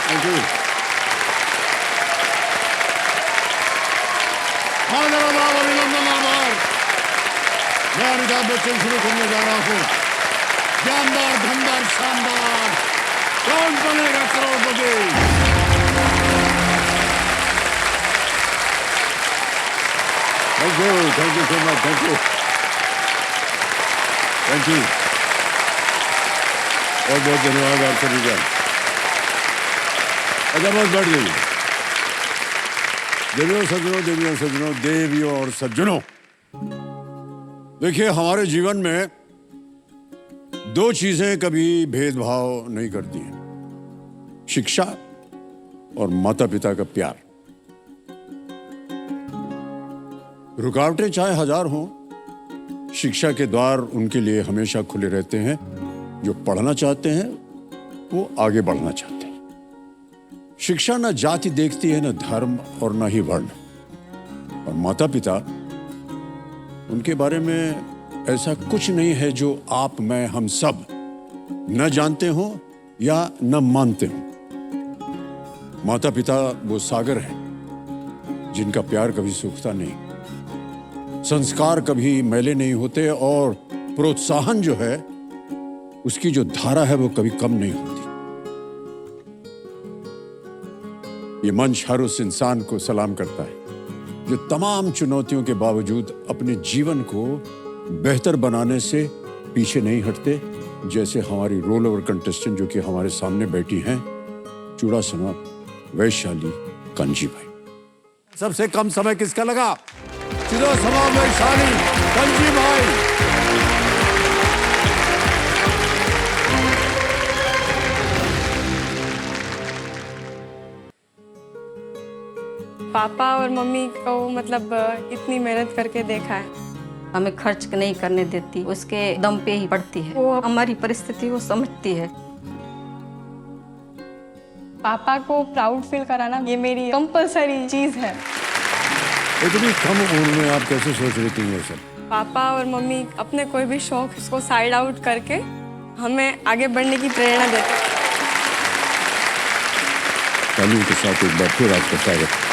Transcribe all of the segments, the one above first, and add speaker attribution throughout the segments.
Speaker 1: Thank you. अभिनंदन आभार। मैं अमिताभ बच्चन शुरू करने जा रहा हूँ। जानदार, धनदार, शानदार, Kaun Banega Crorepati? Thank you so much, thank you, thank you. बहुत बहुत धन्यवाद आप सभी का। अच्छा, बस बैठ जाइए। देवियों सज्जनों, देवियों सज्जनों, देवियों और सज्जनों, देखिए हमारे जीवन में दो चीजें कभी भेदभाव नहीं करती हैं, शिक्षा और माता पिता का प्यार। रुकावटें चाहे हजार हों, शिक्षा के द्वार उनके लिए हमेशा खुले रहते हैं। जो पढ़ना चाहते हैं वो आगे बढ़ना चाहते हैं। शिक्षा न जाति देखती है, न धर्म और न ही वर्ण। और माता पिता, उनके बारे में ऐसा कुछ नहीं है जो आप, मैं, हम सब न जानते हो या न मानते हो। माता पिता वो सागर हैं जिनका प्यार कभी सूखता नहीं, संस्कार कभी मैले नहीं होते और प्रोत्साहन जो है उसकी जो धारा है वो कभी कम नहीं होती। ये मंच हर उस इंसान को सलाम करता है जो तमाम चुनौतियों के बावजूद अपने जीवन को बेहतर बनाने से पीछे नहीं हटते, जैसे हमारी रोल ओवर कंटेस्टेंट जो कि हमारे सामने बैठी हैं, चूड़ासना वैशाली कंजी भाई। सबसे कम समय किसका लगा? चूड़ासना वैशाली कंजी भाई।
Speaker 2: पापा और मम्मी को मतलब इतनी मेहनत करके देखा है।
Speaker 3: हमें खर्च नहीं करने देती, उसके दम पे ही पड़ती है। वो हमारी परिस्थिति को समझती है।
Speaker 2: पापा को प्राउड फील कराना ये मेरी कंपल्सरी चीज है।
Speaker 1: इतनी कम उम्र में आप कैसे सोच रही थी ये सब?
Speaker 2: पापा और मम्मी अपने कोई भी शौक उसको साइड आउट करके हमें आगे बढ़ने की प्रेरणा देते हैं।
Speaker 1: तालियों के साथ एक बार फिर आपका स्वागत।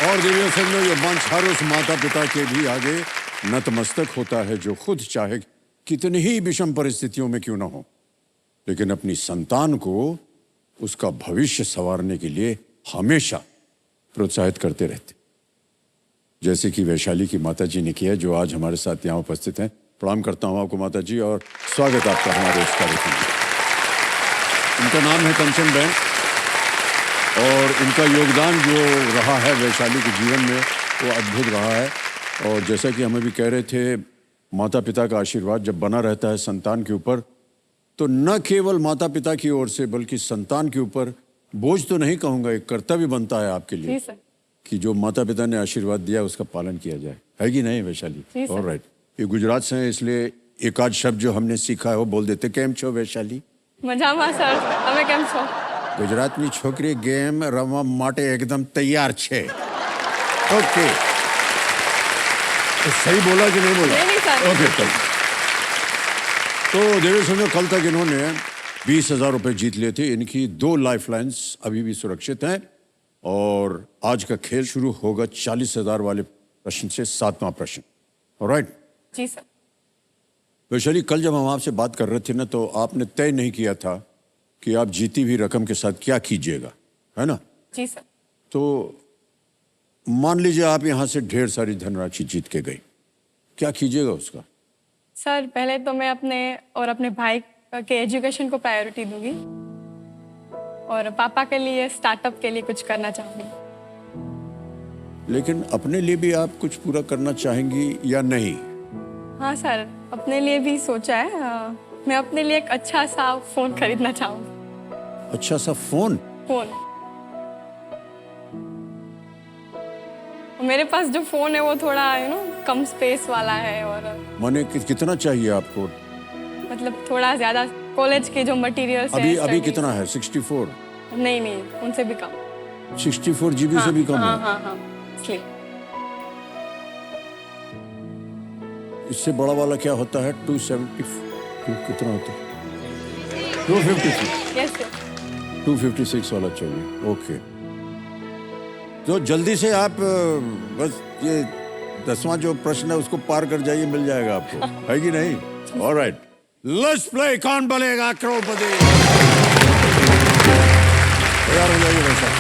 Speaker 1: और देवियों सज्जनों, ये मंच हर उस माता पिता के भी आगे नतमस्तक होता है जो खुद चाहे कितनी ही विषम परिस्थितियों में क्यों ना हो, लेकिन अपनी संतान को उसका भविष्य संवारने के लिए हमेशा प्रोत्साहित करते रहते, जैसे कि वैशाली की माता जी ने किया, जो आज हमारे साथ यहाँ उपस्थित हैं। प्रणाम करता हूँ आपको माता जी और स्वागत आपका हमारे इस कार्यक्रम में। इनका नाम है कंचन बहन और इनका योगदान जो रहा है वैशाली के जीवन में वो अद्भुत रहा है। और जैसा कि हमें भी कह रहे थे, माता पिता का आशीर्वाद जब बना रहता है संतान के ऊपर, तो न केवल माता पिता की ओर से बल्कि संतान के ऊपर बोझ तो नहीं कहूँगा, एक कर्तव्य बनता है आपके लिए कि जो माता पिता ने आशीर्वाद दिया उसका पालन किया जाए, है कि नहीं वैशाली? ऑलराइट। ये गुजरात से हैं, इसलिए एक आध शब्द जो हमने सीखा है वो बोल देते। केम छो वैशाली?
Speaker 2: मजामा सर, તમે કેમ છો?
Speaker 1: गुजरातनी छोकरी गेम रमवा माटे एकदम तैयार छे। ओके, तो सही बोला कि नहीं बोला?
Speaker 2: नहीं सर।
Speaker 1: ओके, तो देवी समझो कल तक इन्होंने 20,000 रुपए जीत लिए थे। इनकी 2 लाइफलाइंस अभी भी सुरक्षित हैं और आज का खेल शुरू होगा 40,000 वाले प्रश्न से 7वां प्रश्न। ऑलराइट
Speaker 2: जी सर।
Speaker 1: वैशाली, कल जब हम आपसे बात कर रहे थे ना, तो आपने तय नहीं किया था कि आप जीती हुई रकम के साथ क्या कीजिएगा, है ना?
Speaker 2: जी सर।
Speaker 1: तो मान लीजिए आप यहाँ से ढेर सारी धनराशि जीत के गई, क्या कीजिएगा उसका?
Speaker 2: सर पहले तो मैं अपने और अपने भाई के एजुकेशन को प्रायोरिटी दूंगी और पापा के लिए स्टार्टअप के लिए कुछ करना चाहूंगी।
Speaker 1: लेकिन अपने लिए भी आप कुछ पूरा करना चाहेंगी या नहीं?
Speaker 2: हाँ सर, अपने लिए भी सोचा है। मैं अपने लिए एक अच्छा सा फोन खरीदना चाहूंगी।
Speaker 1: अच्छा सा फोन?
Speaker 2: फोन। मेरे पास जो फोन है वो थोड़ा कम स्पेस वाला है और
Speaker 1: माने कितना चाहिए आपको?
Speaker 2: मतलब थोड़ा ज्यादा कॉलेज के जो मटेरियल्स
Speaker 1: अभी अभी कितना है? 64?
Speaker 2: नहीं नहीं, उनसे भी कम।
Speaker 1: 64 GB से भी कम है?
Speaker 2: हाँ, इसलिए।
Speaker 1: इससे बड़ा वाला क्या होता है? 270 कितना होता है? 256।
Speaker 2: Yes sir.
Speaker 1: 256 वाला चाहिए। ओके, तो जल्दी से आप बस ये 10वां जो प्रश्न है उसको पार कर जाइए, मिल जाएगा आपको, है कि नहीं? ऑलराइट, लेट्स प्ले कौन बनेगा करोड़पति। तैयार हो जाइए भाई साहब।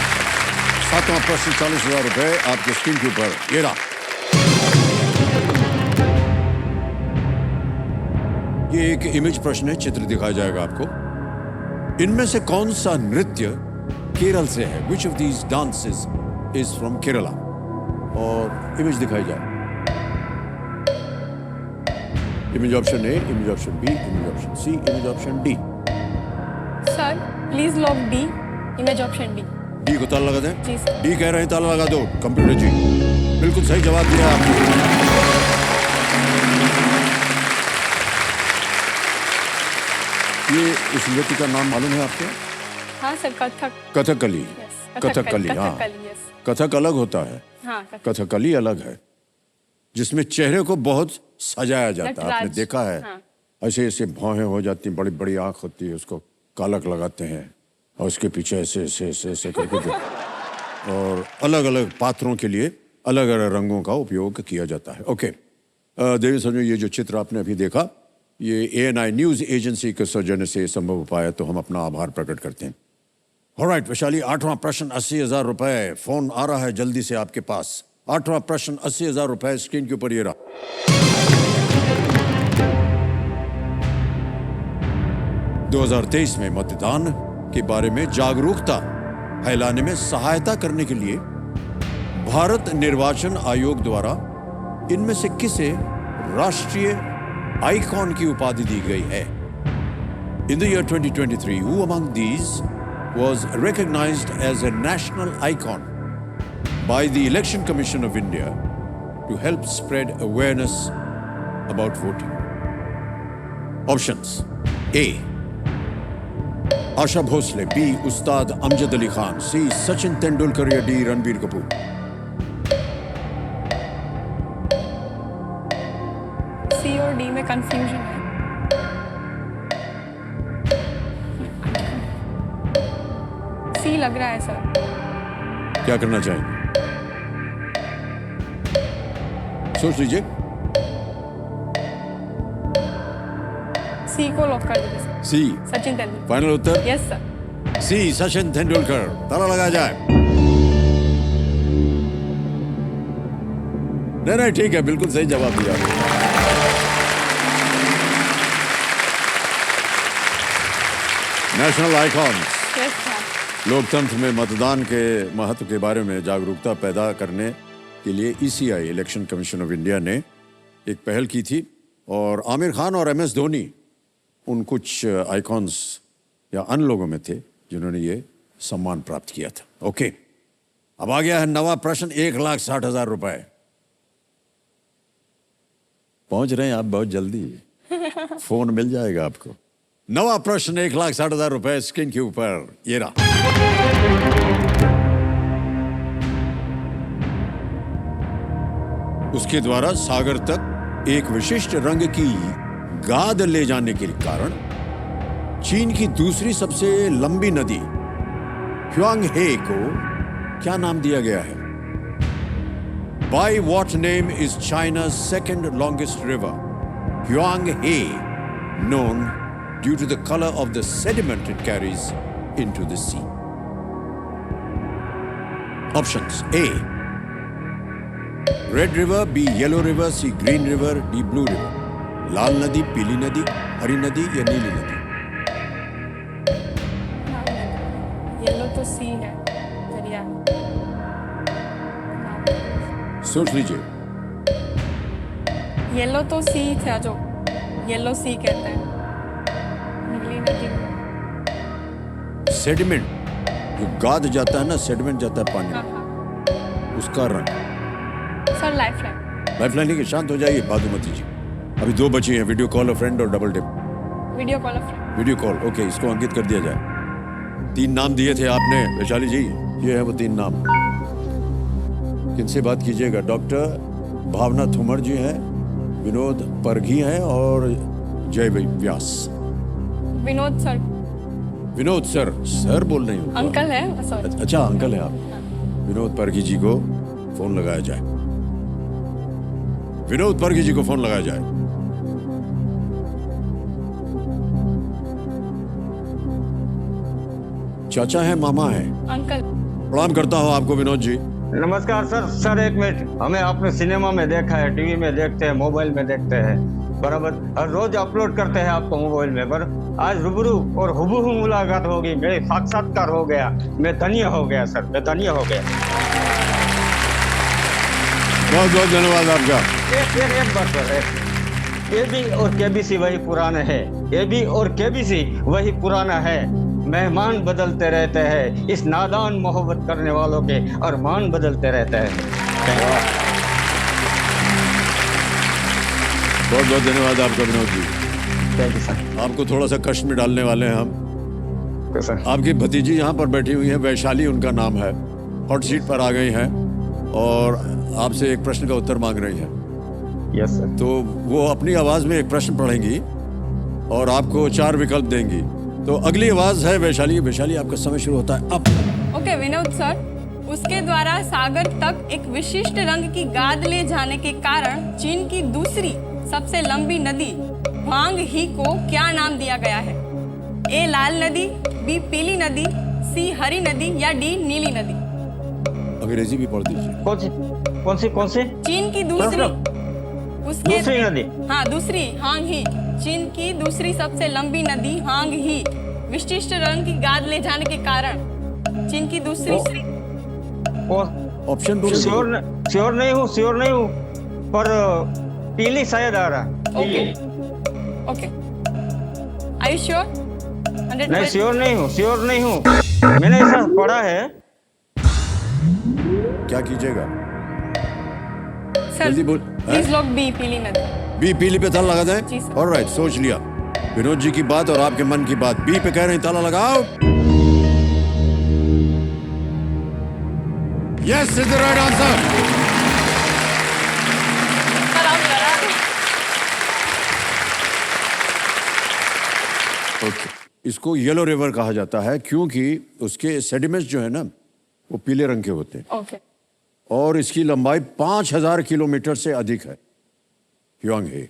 Speaker 1: 7वां प्रश्न 40,000 रुपए आपके स्क्रीन के ऊपर, ये रहा। ये एक इमेज प्रश्न है, चित्र दिखाया जाएगा आपको। इनमें से कौन सा नृत्य केरल से है? Which of these dances is from Kerala? और इमेज दिखाई जाए। Image option A, image option B, image option C, image option D.
Speaker 2: Sir please lock D, image option D.
Speaker 1: D को ताला लगा दें?
Speaker 2: जी सर।
Speaker 1: डी कह रहे हैं, ताला लगा दो। कंप्यूटर जी बिल्कुल सही जवाब दिया आपने। ये इस नृत्य का नाम मालूम है आपको?
Speaker 2: हाँ सर, कथक।
Speaker 1: कथकली।
Speaker 2: यस,
Speaker 1: कथकली, हाँ।
Speaker 2: कथकली, यस।
Speaker 1: कथक अलग होता है,
Speaker 2: हाँ,
Speaker 1: कथकली अलग है, जिसमें चेहरे को बहुत सजाया जाता है। आपने
Speaker 2: नटराज।
Speaker 1: देखा है?
Speaker 2: हाँ।
Speaker 1: ऐसे ऐसे भौहें हो जाती हैं, बड़ी बड़ी आंख होती है, उसको कालक लगाते हैं और उसके पीछे ऐसे ऐसे ऐसे ऐसे करके और अलग अलग पात्रों के लिए अलग अलग रंगों का उपयोग किया जाता है। ओके, देवी समझो, ये जो चित्र आपने अभी देखा, ये ANI न्यूज एजेंसी के सौजन्य से संभव हो पाया, तो हम अपना आभार प्रकट करते हैं। ऑलराइट वैशाली, 8वां प्रश्न 80,000 रुपए। फोन आ रहा है जल्दी से आपके पास। 8वां प्रश्न 80,000 रुपए, स्क्रीन के ऊपर ये रहा। 2023 में मतदान के बारे में जागरूकता फैलाने में सहायता करने के लिए भारत निर्वाचन आयोग द्वारा इनमें से किसे राष्ट्रीय आइकॉन की उपाधि दी गई है? In the year 2023, who among these was recognized as a national icon by the Election Commission of India to help spread awareness about voting? Options: A. Asha Bhosle, B. Ustad Amjad Ali Khan, C. Sachin Tendulkar या D. Ranbir Kapoor?
Speaker 2: सी और D में confusion है। सी लग रहा है sir.
Speaker 1: क्या करना चाहेंगे? सोच लीजिए।
Speaker 2: सी को लॉक कर दीजिए sir.
Speaker 1: C
Speaker 2: Sachin Tendulkar.
Speaker 1: Final उत्तर?
Speaker 2: Yes sir.
Speaker 1: C Sachin Tendulkar. ताला लगाया जाए। नहीं, ठीक है, बिल्कुल सही जवाब दिया आपने। National icons.
Speaker 2: Yes sir.
Speaker 1: लोकतंत्र में मतदान के महत्व के बारे में जागरूकता पैदा करने के लिए ECI, election commission of India ने एक पहल की थी, और आमिर खान और MS धोनी उन कुछ आइकॉन्स या अन्य लोगों में थे जिन्होंने ये सम्मान प्राप्त किया था। ओके, अब आ गया है नवा प्रश्न, 1,60,000 रुपए। पहुंच रहे हैं आप बहुत जल्दी, फोन मिल जाएगा आपको। नवा प्रश्न 1,60,000 रुपए, स्क्रीन के ऊपर ये रहा। उसके द्वारा सागर तक एक विशिष्ट रंग की गाद ले जाने के कारण चीन की दूसरी सबसे लंबी नदी ह्युआंग-हे को क्या नाम दिया गया है? By what name is China's second longest river, Huang-he, known due to the color of the sediment it carries into the sea? Options: A. Red River, B. Yellow River, C. Green River, D. Blue River. लाल नदी, पीली नदी, हरी नदी या नीली नदी?
Speaker 2: Yellow तो सी है, दरिया।
Speaker 1: सोच लीजिए।
Speaker 2: येलो तो सी था, जो येलो सी कहते हैं। नीली नदी।
Speaker 1: सेडिमेंट, जो गाद जाता है ना, सेडिमेंट जाता है पानी
Speaker 2: हाँ
Speaker 1: में,
Speaker 2: हाँ
Speaker 1: उसका रंग।
Speaker 2: Sir lifeline.
Speaker 1: लाइफलाइन लेके शांत हो जाइए बादुमती जी। अभी 2 बची हैं, वीडियो कॉल अ फ्रेंड और डबल टिप।
Speaker 2: वीडियो कॉल अ फ्रेंड।
Speaker 1: वीडियो कॉल, ओके, इसको अंकित कर दिया जाए। 3 नाम दिए थे आपने वैशाली जी, ये है वो 3 नाम। किनसे बात कीजिएगा? डॉक्टर भावना थुमर जी हैं, विनोद परघी हैं और Jay Vyas.
Speaker 2: Vinod sir.
Speaker 1: Vinod sir, sir बोल रही हूँ।
Speaker 2: अंकल है, सॉरी।
Speaker 1: अच्छा, अंकल है आप। विनोद परघी जी को फोन लगाया जाए। विनोद परघी जी को फोन लगाया जाए। चाचा है, मामा है?
Speaker 2: अंकल।
Speaker 1: प्रणाम करता हूँ आपको विनोद जी।
Speaker 4: नमस्कार सर। सर एक मिनट, हमें आपने सिनेमा में देखा है, टीवी में देखते हैं, मोबाइल में देखते हैं, बराबर हर रोज अपलोड करते हैं आपको मोबाइल में, पर आज रूबरू और हुबहू मुलाकात होगी, मेरे साक्षात्कार हो गया, मैं धन्य हो गया सर, मैं धन्य हो गया।
Speaker 1: बहुत बहुत धन्यवाद आपका।
Speaker 4: एक बात सर, एबी और केबीसी वही पुराना है, एबी और केबीसी वही पुराना है। मेहमान बदलते रहते हैं, इस नादान मोहब्बत करने वालों के अरमान बदलते रहते हैं।
Speaker 1: बहुत बहुत धन्यवाद आपका Vinod ji.
Speaker 4: Thank you sir.
Speaker 1: आपको थोड़ा सा कष्ट में डालने वाले हैं हम।
Speaker 4: तो सर
Speaker 1: आपकी भतीजी यहाँ पर बैठी हुई है, वैशाली उनका नाम है, हॉट सीट पर आ गई हैं और आपसे एक प्रश्न का उत्तर मांग रही हैं।
Speaker 4: Yes sir.
Speaker 1: तो वो अपनी आवाज में एक प्रश्न पढ़ेंगी और आपको 4 विकल्प देंगी। तो अगली आवाज है वैशाली। वैशाली, आपका समय शुरू होता है अब।
Speaker 2: ओके विनोद सर, उसके द्वारा सागर तक एक विशिष्ट रंग की गाद ले जाने के कारण चीन की दूसरी सबसे लंबी नदी ह्वांग ही को क्या नाम दिया गया है? ए लाल नदी, बी पीली नदी, सी हरी नदी या डी नीली नदी?
Speaker 1: अंग्रेजी भी पढ़ दीजिए।
Speaker 4: कौन सी?
Speaker 2: चीन की दूसरी, उसके
Speaker 4: दूसरी नदी?
Speaker 2: हाँ दूसरी, ह्वांग ही। चीन की दूसरी सबसे लंबी नदी ह्वांग ही विशिष्ट रंग की गाद ले जाने के कारण चीन की दूसरी
Speaker 1: ऑप्शन
Speaker 4: श्योर नहीं हूँ, पर पीली शायद आ रहा।
Speaker 2: Okay are you sure?
Speaker 4: नहीं, श्योर नहीं हूँ, मैंने ऐसा पढ़ा है।
Speaker 1: क्या कीजिएगा?
Speaker 2: सर
Speaker 1: जल्दी बोल।
Speaker 2: प्लीज लॉक बी पीली नदी।
Speaker 1: बी पीली पे ताला लगा
Speaker 2: जी
Speaker 1: दें।
Speaker 2: सर।
Speaker 1: ऑलराइट, सोच लिया। विनोद जी की बात और आपके मन की बात, बी पे कह रहे हैं ताला लगाओ। Yes is the right answer.
Speaker 2: Sir आप लगा दो।
Speaker 1: ओके, इसको येलो रिवर कहा जाता है क्योंकि उसके सेडिमेंट्स जो है ना वो पीले रंग के होते हैं
Speaker 2: ओके
Speaker 1: और इसकी लंबाई 5000 किलोमीटर से अधिक है। ह्वांग ही,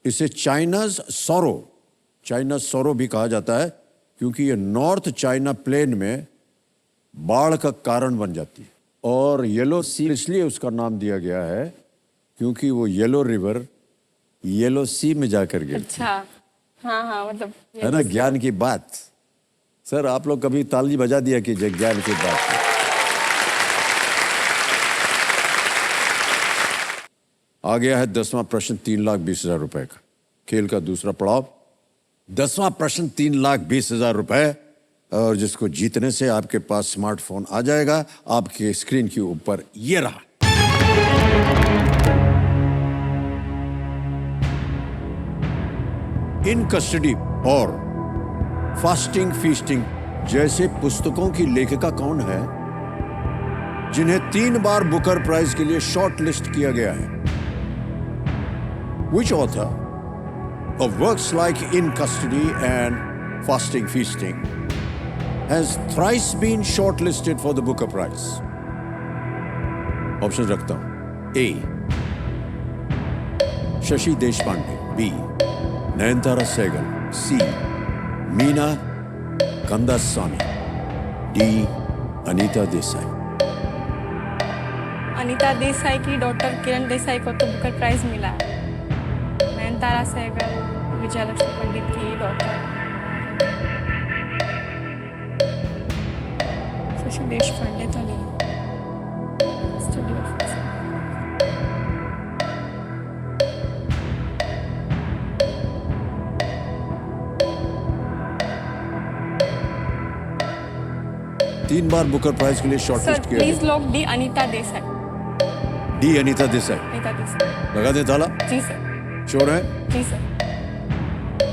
Speaker 1: इसे चाइनाज सौरो भी कहा जाता है क्योंकि ये नॉर्थ चाइना प्लेन में बाढ़ का कारण बन जाती है। और येलो सी इसलिए उसका नाम दिया गया है क्योंकि वो येलो रिवर येलो सी में जाकर गिरती
Speaker 2: अच्छा हाँ मतलब
Speaker 1: है ना। ज्ञान की बात। सर आप लोग कभी ताली बजा दिया कीजिए ज्ञान की बात। आ गया है 10वां प्रश्न, 3,20,000 रुपए का। खेल का दूसरा पड़ाव, 10वां प्रश्न 3,20,000 रुपए, और जिसको जीतने से आपके पास स्मार्टफोन आ जाएगा। आपके स्क्रीन के ऊपर ये रहा। इन कस्टडी और फास्टिंग फीस्टिंग जैसे पुस्तकों की लेखिका कौन है जिन्हें 3 बार बुकर प्राइज के लिए शॉर्ट लिस्ट किया गया है? Which author of works like In Custody and Fasting Feasting has thrice been shortlisted for the Booker Prize? Options रखता हूं। A. Shashi Deshpande, B. Nayantara Sehgal, C. Meena कंदास्वामी, D. Anita Desai.
Speaker 2: Anita Desai की डॉक्टर किरण देसाई को तो बुकर प्राइज मिला है। नयनतारा सहगल, विजयलक्ष्मी पंडित की डॉक्टर शशि देशपांडे तो नहीं।
Speaker 1: तीन बार बुकर प्राइज के लिए शॉर्टलिस्ट
Speaker 2: सर
Speaker 1: किया
Speaker 2: प्लीज
Speaker 1: गया।
Speaker 2: Lock D Anita Desai.
Speaker 1: D Anita Desai
Speaker 2: Anita Desai.
Speaker 1: लगा दें ताला?
Speaker 2: जी सर।
Speaker 1: श्योर है?
Speaker 2: जी सर।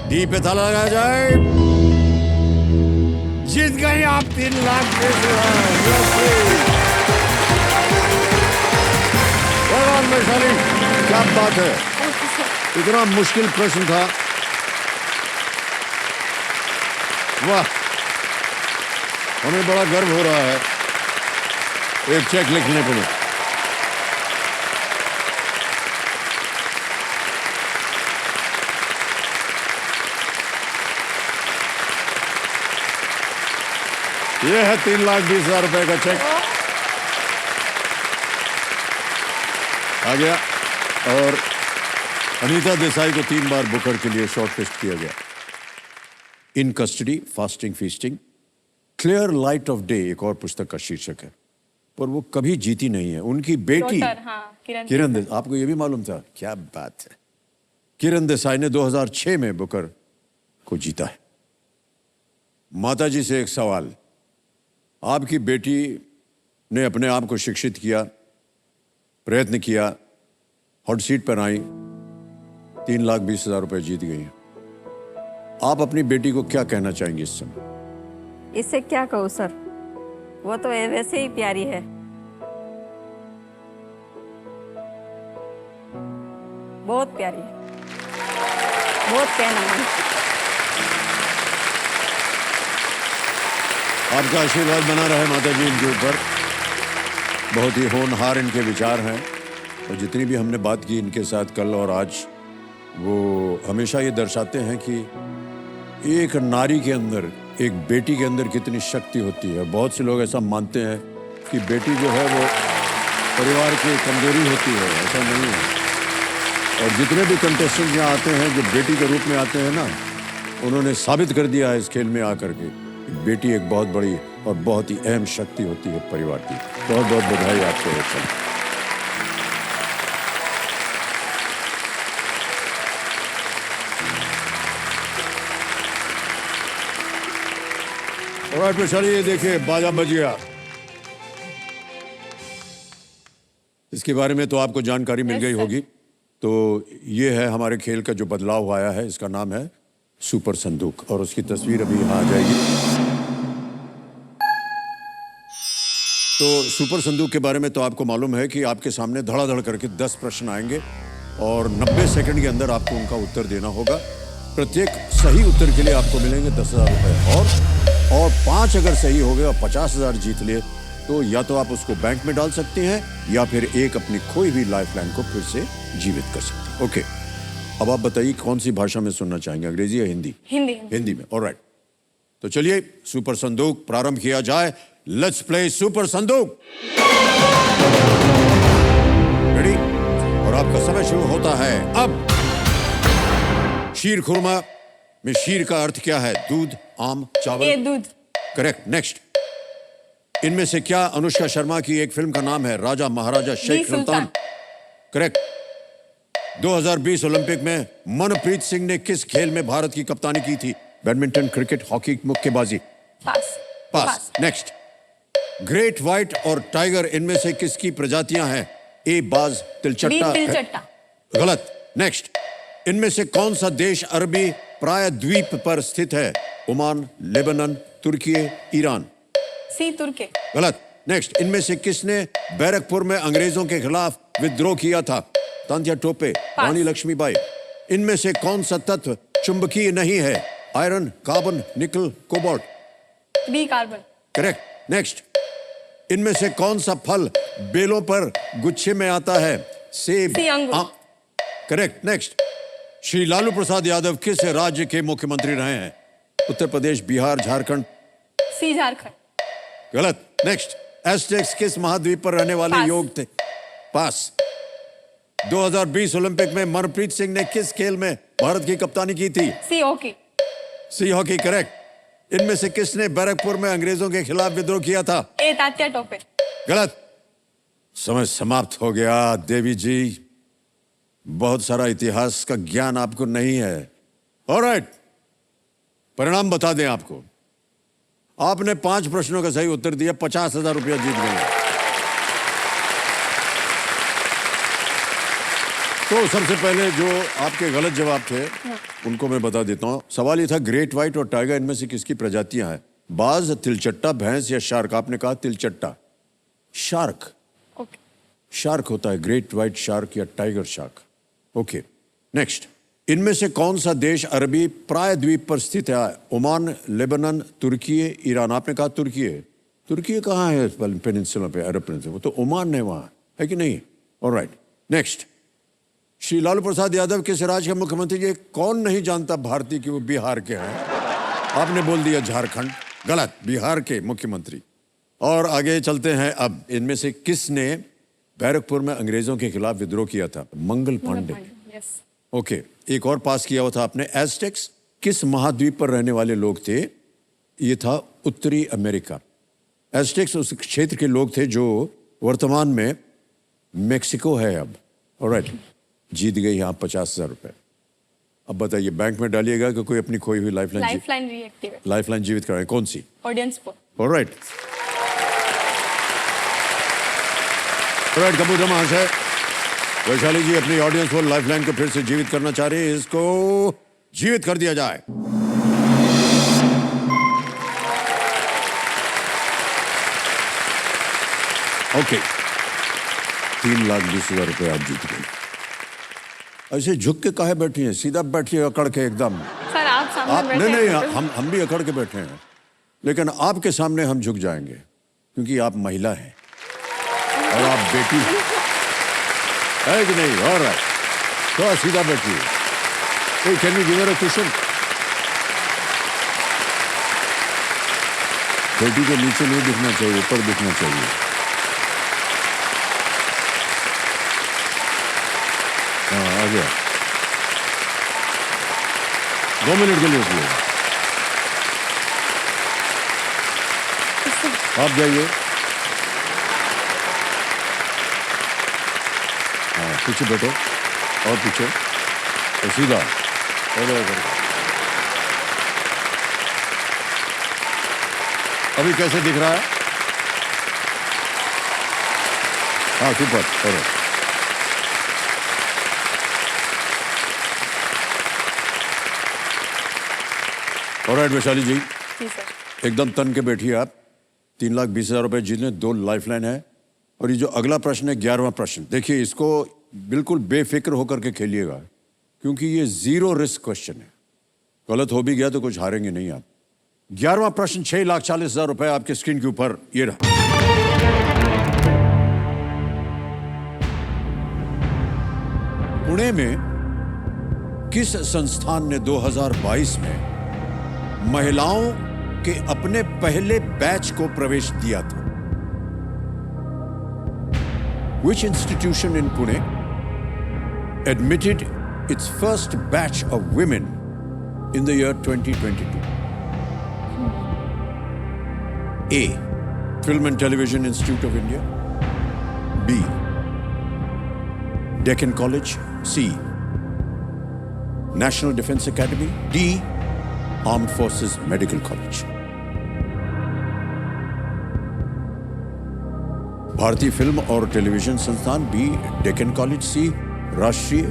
Speaker 1: डी पे ताला लगाया जाए। जीत गए आप 3,20,000। वैशाली, क्या बात है। इतना मुश्किल प्रश्न था। वाह, हमें बड़ा गर्व हो रहा है एक चेक लिखने पर। यह है 3,20,000 रुपए का चेक आ गया। और अनीता देसाई को 3 बार बुकर के लिए शॉर्टलिस्ट किया गया। इन custody, fasting feasting, clear light of day एक और पुस्तक का शीर्षक है, पर वो कभी जीती नहीं है। उनकी बेटी किरण देसाई, आपको ये भी मालूम था? क्या बात है। किरण देसाई ने 2006 में बुकर को जीता है। माताजी से एक सवाल, आपकी बेटी ने अपने आप को शिक्षित किया, प्रयत्न किया, हॉट सीट पर आई, 3,20,000 रुपए जीत गई हैं। आप अपनी बेटी को क्या कहना चाहेंगे इस समय?
Speaker 3: इससे क्या कहूँ सर, वो तो वैसे ही प्यारी है। बहुत प्यारी है, बहुत कहना मानती।
Speaker 1: आपका आशीर्वाद बना रहे माता जी इनके ऊपर। बहुत ही होनहार इनके विचार हैं, और जितनी भी हमने बात की इनके साथ कल और आज, वो हमेशा ये दर्शाते हैं कि एक नारी के अंदर, एक बेटी के अंदर कितनी शक्ति होती है। बहुत से लोग ऐसा मानते हैं कि बेटी जो है वो परिवार की कमजोरी होती है, ऐसा नहीं है। और जितने भी कंटेस्टेंट यहाँ आते हैं जो बेटी के रूप में आते हैं ना, उन्होंने साबित कर दिया है इस खेल में आकर के, बेटी एक बहुत बड़ी और बहुत ही अहम शक्ति होती है परिवार की। बहुत बहुत बधाई आपको। ऑलराइट, तो चलिए देखिए बाजा बजिया, इसके बारे में तो आपको जानकारी मिल गई होगी। तो ये है हमारे खेल का जो बदलाव आया है, इसका नाम है सुपर संदूक, और उसकी तस्वीर अभी यहाँ आ जाएगी। तो सुपर संदूक के बारे में तो आपको मालूम है कि आपके सामने धड़ाधड़ करके 10 प्रश्न आएंगे और 90 सेकंड के अंदर आपको उनका उत्तर देना होगा। प्रत्येक सही उत्तर के लिए आपको मिलेंगे 10,000 रुपए, और 5 अगर सही हो गए और 50,000 जीत लिए तो या तो आप उसको बैंक में डाल सकते हैं या फिर एक अपनी खोई हुई लाइफलाइन को फिर से जीवित कर सकते हैं। ओके, अब आप बताइए कौन सी भाषा में सुनना चाहेंगे, अंग्रेजी या हिंदी? हिंदी में। ऑलराइट, तो चलिए सुपर संदूक प्रारंभ किया जाए। लेट्स प्ले सुपर संदूक। रेडी? और आपका समय शुरू होता है अब। शीर खुरमा में शीर का अर्थ क्या है? दूध, आम, चावल?
Speaker 2: दूध।
Speaker 1: करेक्ट। नेक्स्ट, इनमें से क्या अनुष्का शर्मा की एक फिल्म का नाम है? राजा, महाराजा, शेख सुल्तान? करेक्ट। 2020 ओलंपिक में मनप्रीत सिंह ने किस खेल में भारत की कप्तानी की थी? बैडमिंटन, क्रिकेट, हॉकी, मुक्केबाजी? पास। नेक्स्ट, ग्रेट व्हाइट और टाइगर इनमें से किसकी प्रजातियां हैं? ए बाज, तिलचट्टा? गलत। नेक्स्ट, इनमें से कौन सा देश अरबी प्रायद्वीप पर स्थित है? ओमान, लेबनान, तुर्की, ईरान?
Speaker 2: सी, तुर्की?
Speaker 1: गलत। नेक्स्ट, इनमें से किसने बैरकपुर में अंग्रेजों के खिलाफ विद्रोह किया था? तांत्या टोपे, रानी लक्ष्मीबाई? इनमें से कौन सा तत्व चुंबकीय नहीं है? Iron, carbon, nickel, cobalt?
Speaker 2: B, carbon?
Speaker 1: Correct. Next, इनमें से कौन सा फल बेलों पर गुच्छे में आता है? सेब,
Speaker 2: अंगूर?
Speaker 1: करेक्ट। नेक्स्ट, श्री लालू प्रसाद यादव किस राज्य के मुख्यमंत्री रहे हैं? उत्तर प्रदेश, बिहार, झारखंड?
Speaker 2: सी, झारखंड?
Speaker 1: गलत। नेक्स्ट, एस्टेक्स किस महाद्वीप पर रहने वाले योग थे? पास। 2020 ओलंपिक में मनप्रीत सिंह ने किस खेल में भारत की कप्तानी की थी?
Speaker 2: सी, हॉकी?
Speaker 1: सी, हॉकी? करेक्ट। इनमें से किसने बैरकपुर में अंग्रेजों के खिलाफ विद्रोह किया था?
Speaker 2: ए, तात्या टोपे?
Speaker 1: गलत। समय समाप्त हो गया। देवी जी, बहुत सारा इतिहास का ज्ञान आपको नहीं है। ऑलराइट, परिणाम बता दें आपको। आपने 5 प्रश्नों का सही उत्तर दिया, 50,000 रुपया जीत गए। तो सबसे पहले जो आपके गलत जवाब थे उनको मैं बता देता हूं। सवाल ये था ग्रेट व्हाइट और टाइगर इनमें से किसकी प्रजातियां हैं? बाज, तिलचट्टा, भैंस या शार्क? आपने कहा तिलचट्टा। शार्क।
Speaker 2: ओके।
Speaker 1: शार्क होता है ग्रेट व्हाइट शार्क या टाइगर शार्क। ओके, नेक्स्ट, इनमें से कौन सा देश अरबी प्रायद्वीप पर स्थित है? ओमान, लेबनान, तुर्की, ईरान। आपने कहा तुर्की है। तुर्की कहाँ है पेनिनसुला पे, अरब पेनिनसुला? वो तो ओमान है, वहाँ है कि नहीं? ऑलराइट, नेक्स्ट, श्री लालू प्रसाद यादव किस राज्य के मुख्यमंत्री? ये कौन नहीं जानता भारतीय कि वो बिहार के हैं? आपने बोल दिया झारखंड, गलत, बिहार के मुख्यमंत्री। और आगे चलते हैं अब, इनमें से किसने बैरकपुर में अंग्रेजों के खिलाफ विद्रोह किया था? मंगल पांडे।
Speaker 2: यस।
Speaker 1: ओके, एक और पास किया हुआ था आपने, एज़टेक्स किस महाद्वीप पर रहने वाले लोग थे? ये था उत्तरी अमेरिका। एज़टेक्स उस क्षेत्र के लोग थे जो वर्तमान में मेक्सिको है अब। ऑलराइट, जीत गई आप 50,000 रुपए। अब बताइए, बैंक में डालिएगा कि कोई अपनी खोई हुई
Speaker 2: लाइफलाइन रीएक्टिवेट।
Speaker 1: लाइफलाइन जीवित कराए? कौन सी?
Speaker 2: Audience poll.
Speaker 1: All right, all right, Kapoor महाशय, वैशाली जी अपनी ऑडियंस को लाइफलाइन को फिर से जीवित करना चाह रहे हैं, इसको जीवित कर दिया जाए। ओके, 3,20,000 रुपए आप जीत गए। ऐसे झुक के काहे बैठी हैं? सीधा बैठिए, अकड़ के एकदम।
Speaker 2: सर आप सामने
Speaker 1: आप
Speaker 2: बैठे
Speaker 1: नहीं,
Speaker 2: हैं।
Speaker 1: हम भी अकड़ के बैठे हैं, लेकिन आपके सामने हम झुक जाएंगे क्योंकि आप महिला हैं और आप बेटी हैं, है कि नहीं? ऑलराइट, तो सीधा बैठिए। Hey, can you give her a cushion? बेटी के नीचे नहीं दिखना चाहिए, ऊपर दिखना चाहिए। हाँ, आ गया। 2 मिनट के लिए रुकिए। आप जाइए। हाँ, पीछे बैठो और पीछे, और सीधा अभी कैसे दिख रहा है? हाँ, सुपर, करो। ऑलराइट वैशाली जी,
Speaker 2: जी सर।
Speaker 1: एकदम तन के बैठिए आप। 3,20,000 रुपए जीतने, 2 लाइफलाइन है। और ये जो अगला प्रश्न है, 11वां प्रश्न, देखिए इसको बिल्कुल बेफिक्र होकर के खेलिएगा क्योंकि ये 0 रिस्क क्वेश्चन है। गलत हो भी गया तो कुछ हारेंगे नहीं आप। 11वां प्रश्न, 6,40,000 रुपए आपके स्क्रीन के ऊपर, ये रहा। पुणे में किस संस्थान ने 2022 में महिलाओं के अपने पहले बैच को प्रवेश दिया था? Which institution in Pune admitted its first batch of women in the year 2022? A. Film and Television Institute of India. B. Deccan College. C. National Defense Academy. D. Armed Forces Medical College. भारतीय film और television संस्थान, B Deccan college, सी राष्ट्रीय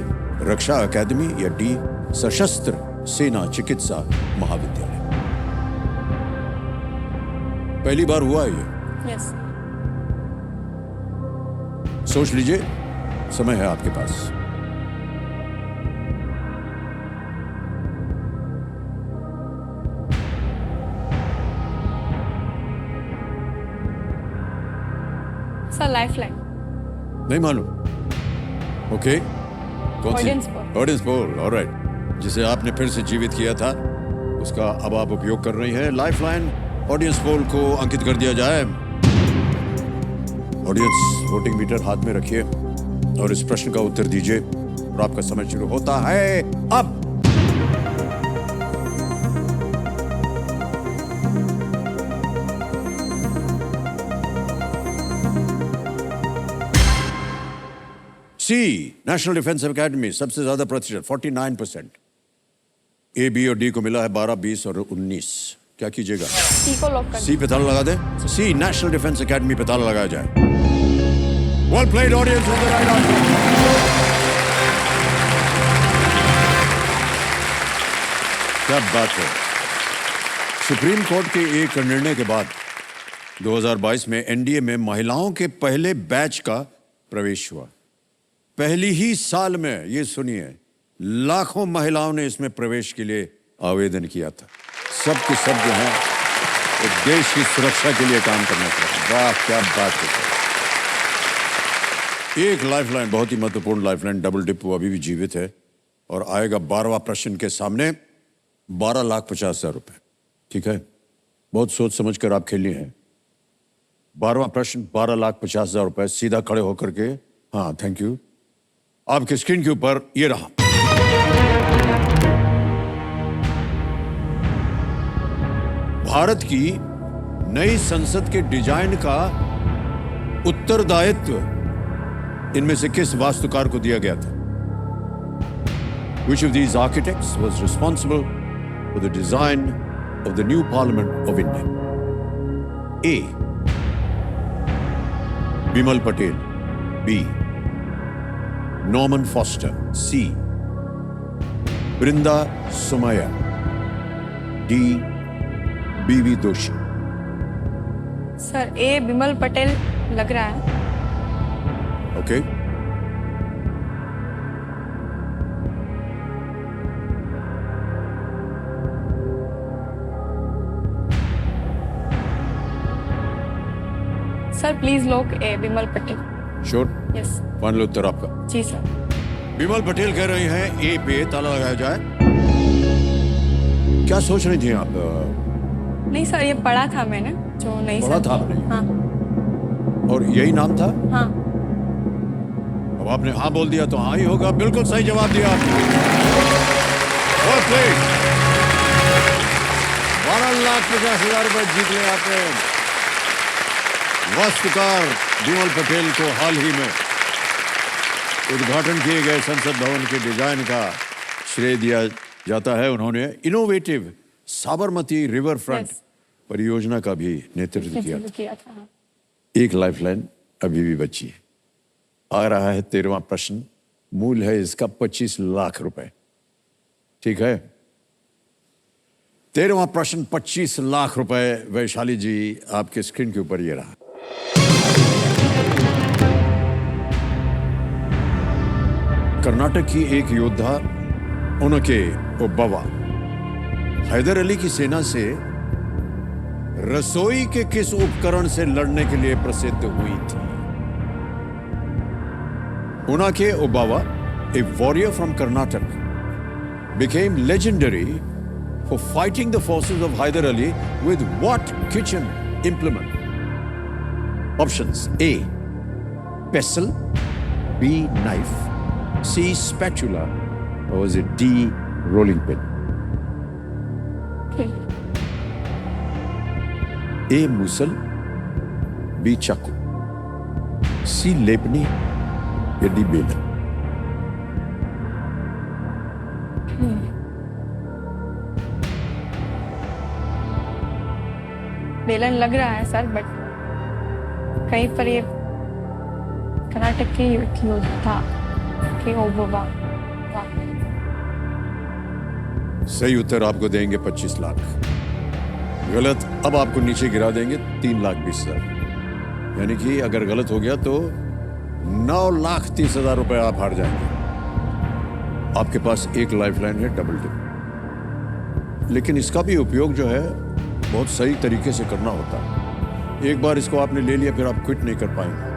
Speaker 1: रक्षा अकादमी, या D सशस्त्र सेना चिकित्सा महाविद्यालय। पहली बार हुआ है ये,
Speaker 2: यस।
Speaker 1: सोच लीजिए, समय है आपके पास।
Speaker 2: Sir lifeline.
Speaker 1: नहीं मालूम? ओके, कौन सी?
Speaker 2: Audience poll।
Speaker 1: Audience poll, alright, जिसे आपने फिर से जीवित किया था, उसका अब आप उपयोग कर रही हैं। लाइफलाइन ऑडियंस पोल को अंकित कर दिया जाए। ऑडियंस वोटिंग मीटर हाथ में रखिए और इस प्रश्न का उत्तर दीजिए और आपका समय शुरू होता है अब। सी नेशनल डिफेंस एकेडमी, सबसे ज्यादा प्रतिशत 49%। ए, बी और डी को मिला है 12, 20 और 19। क्या कीजिएगा?
Speaker 2: सी को लॉक कर
Speaker 1: सी पे ताला लगा दें। सी नेशनल डिफेंस एकेडमी पे ताला लगाया जाए। Well played audience, is the right answer. क्या बात है। सुप्रीम कोर्ट के एक निर्णय के बाद 2022 में एनडीए में महिलाओं के पहले बैच का प्रवेश हुआ। पहली ही साल में, ये सुनिए, लाखों महिलाओं ने इसमें प्रवेश के लिए आवेदन किया था। सब के सब जो हैं वो देश की सुरक्षा के लिए काम करना चाहते हैं। वाह क्या बात है। एक लाइफलाइन, बहुत ही महत्वपूर्ण लाइफलाइन, डबल डिप, वो अभी भी जीवित है और आएगा 12वां प्रश्न के सामने 12,50,000 रुपए। ठीक है, बहुत सोच समझ कर आप खेली हैं। 12वां प्रश्न 12,50,000 रुपए, सीधा खड़े होकर के। हाँ, थैंक यू। आपके स्क्रीन के ऊपर ये रहा। भारत की नई संसद के डिजाइन का उत्तरदायित्व इनमें से किस वास्तुकार को दिया गया था? Which of these architects was responsible for the design of the new Parliament of India? A. Bimal Patel. B. Norman Foster. C. Brinda Somaya. D. B.V. Doshi.
Speaker 2: Sir A Bimal Patel लग रहा है।
Speaker 1: Okay.
Speaker 2: Sir please lock A Bimal Patel.
Speaker 1: Sure.
Speaker 2: Yes.
Speaker 1: Final उत्तर आपका।
Speaker 2: जी sir.
Speaker 1: Bimal Patel कह रही हैं ए पे ताला लगाया जाए। क्या सोच रही थी आप?
Speaker 2: नहीं सर, ये पढ़ा था मैंने, जो नहीं
Speaker 1: पढ़ा
Speaker 2: सर।
Speaker 1: था आपने?
Speaker 2: हाँ
Speaker 1: और यही नाम था?
Speaker 2: हाँ।
Speaker 1: अब आपने हाँ बोल दिया तो हाँ ही होगा। बिल्कुल सही जवाब दिया आपने। Well played. 12,50,000 रुपए जीत लिया आपने। वास्तुकार बिमल पटेल को हाल ही में उद्घाटन किए गए संसद भवन के डिजाइन का श्रेय दिया जाता है। उन्होंने innovative Sabarmati river front
Speaker 2: Yes.
Speaker 1: परियोजना का भी नेतृत्व किया।
Speaker 2: किया था। हाँ।
Speaker 1: एक लाइफलाइन अभी भी बची है। आ रहा है 13वां प्रश्न। मूल है इसका 25 लाख रुपए। ठीक है, 13वां प्रश्न 25 लाख रुपए। वैशाली जी, आपके स्क्रीन के ऊपर ये रहा। कर्नाटक की एक योद्धा उनके ओबव्वा हैदर अली की सेना से रसोई के किस उपकरण से लड़ने के लिए प्रसिद्ध हुई थी? Unake Obawa, a warrior from Karnataka, became legendary for fighting the forces of Hyder Ali with what kitchen implement? Options: A. Pestle, B. Knife, C. Spatula, or was it D. Rolling pin?
Speaker 2: Okay.
Speaker 1: A. Musal, B. Chaku, C. Lepni, या D. बेलन?
Speaker 2: बेलन लग रहा है sir, but कहीं पर ये कर्नाटक के योद्धा के ओबव्वा।
Speaker 1: सही उत्तर आपको देंगे 25 लाख। गलत, अब आपको नीचे गिरा देंगे 3,20,000। यानी कि अगर गलत हो गया तो 9,30,000 रुपए आप हार जाएंगे। आपके पास एक लाइफलाइन है, डबल डिप, लेकिन इसका भी उपयोग जो है बहुत सही तरीके से करना होता है। एक बार इसको आपने ले लिया फिर आप क्विट नहीं कर पाएंगे।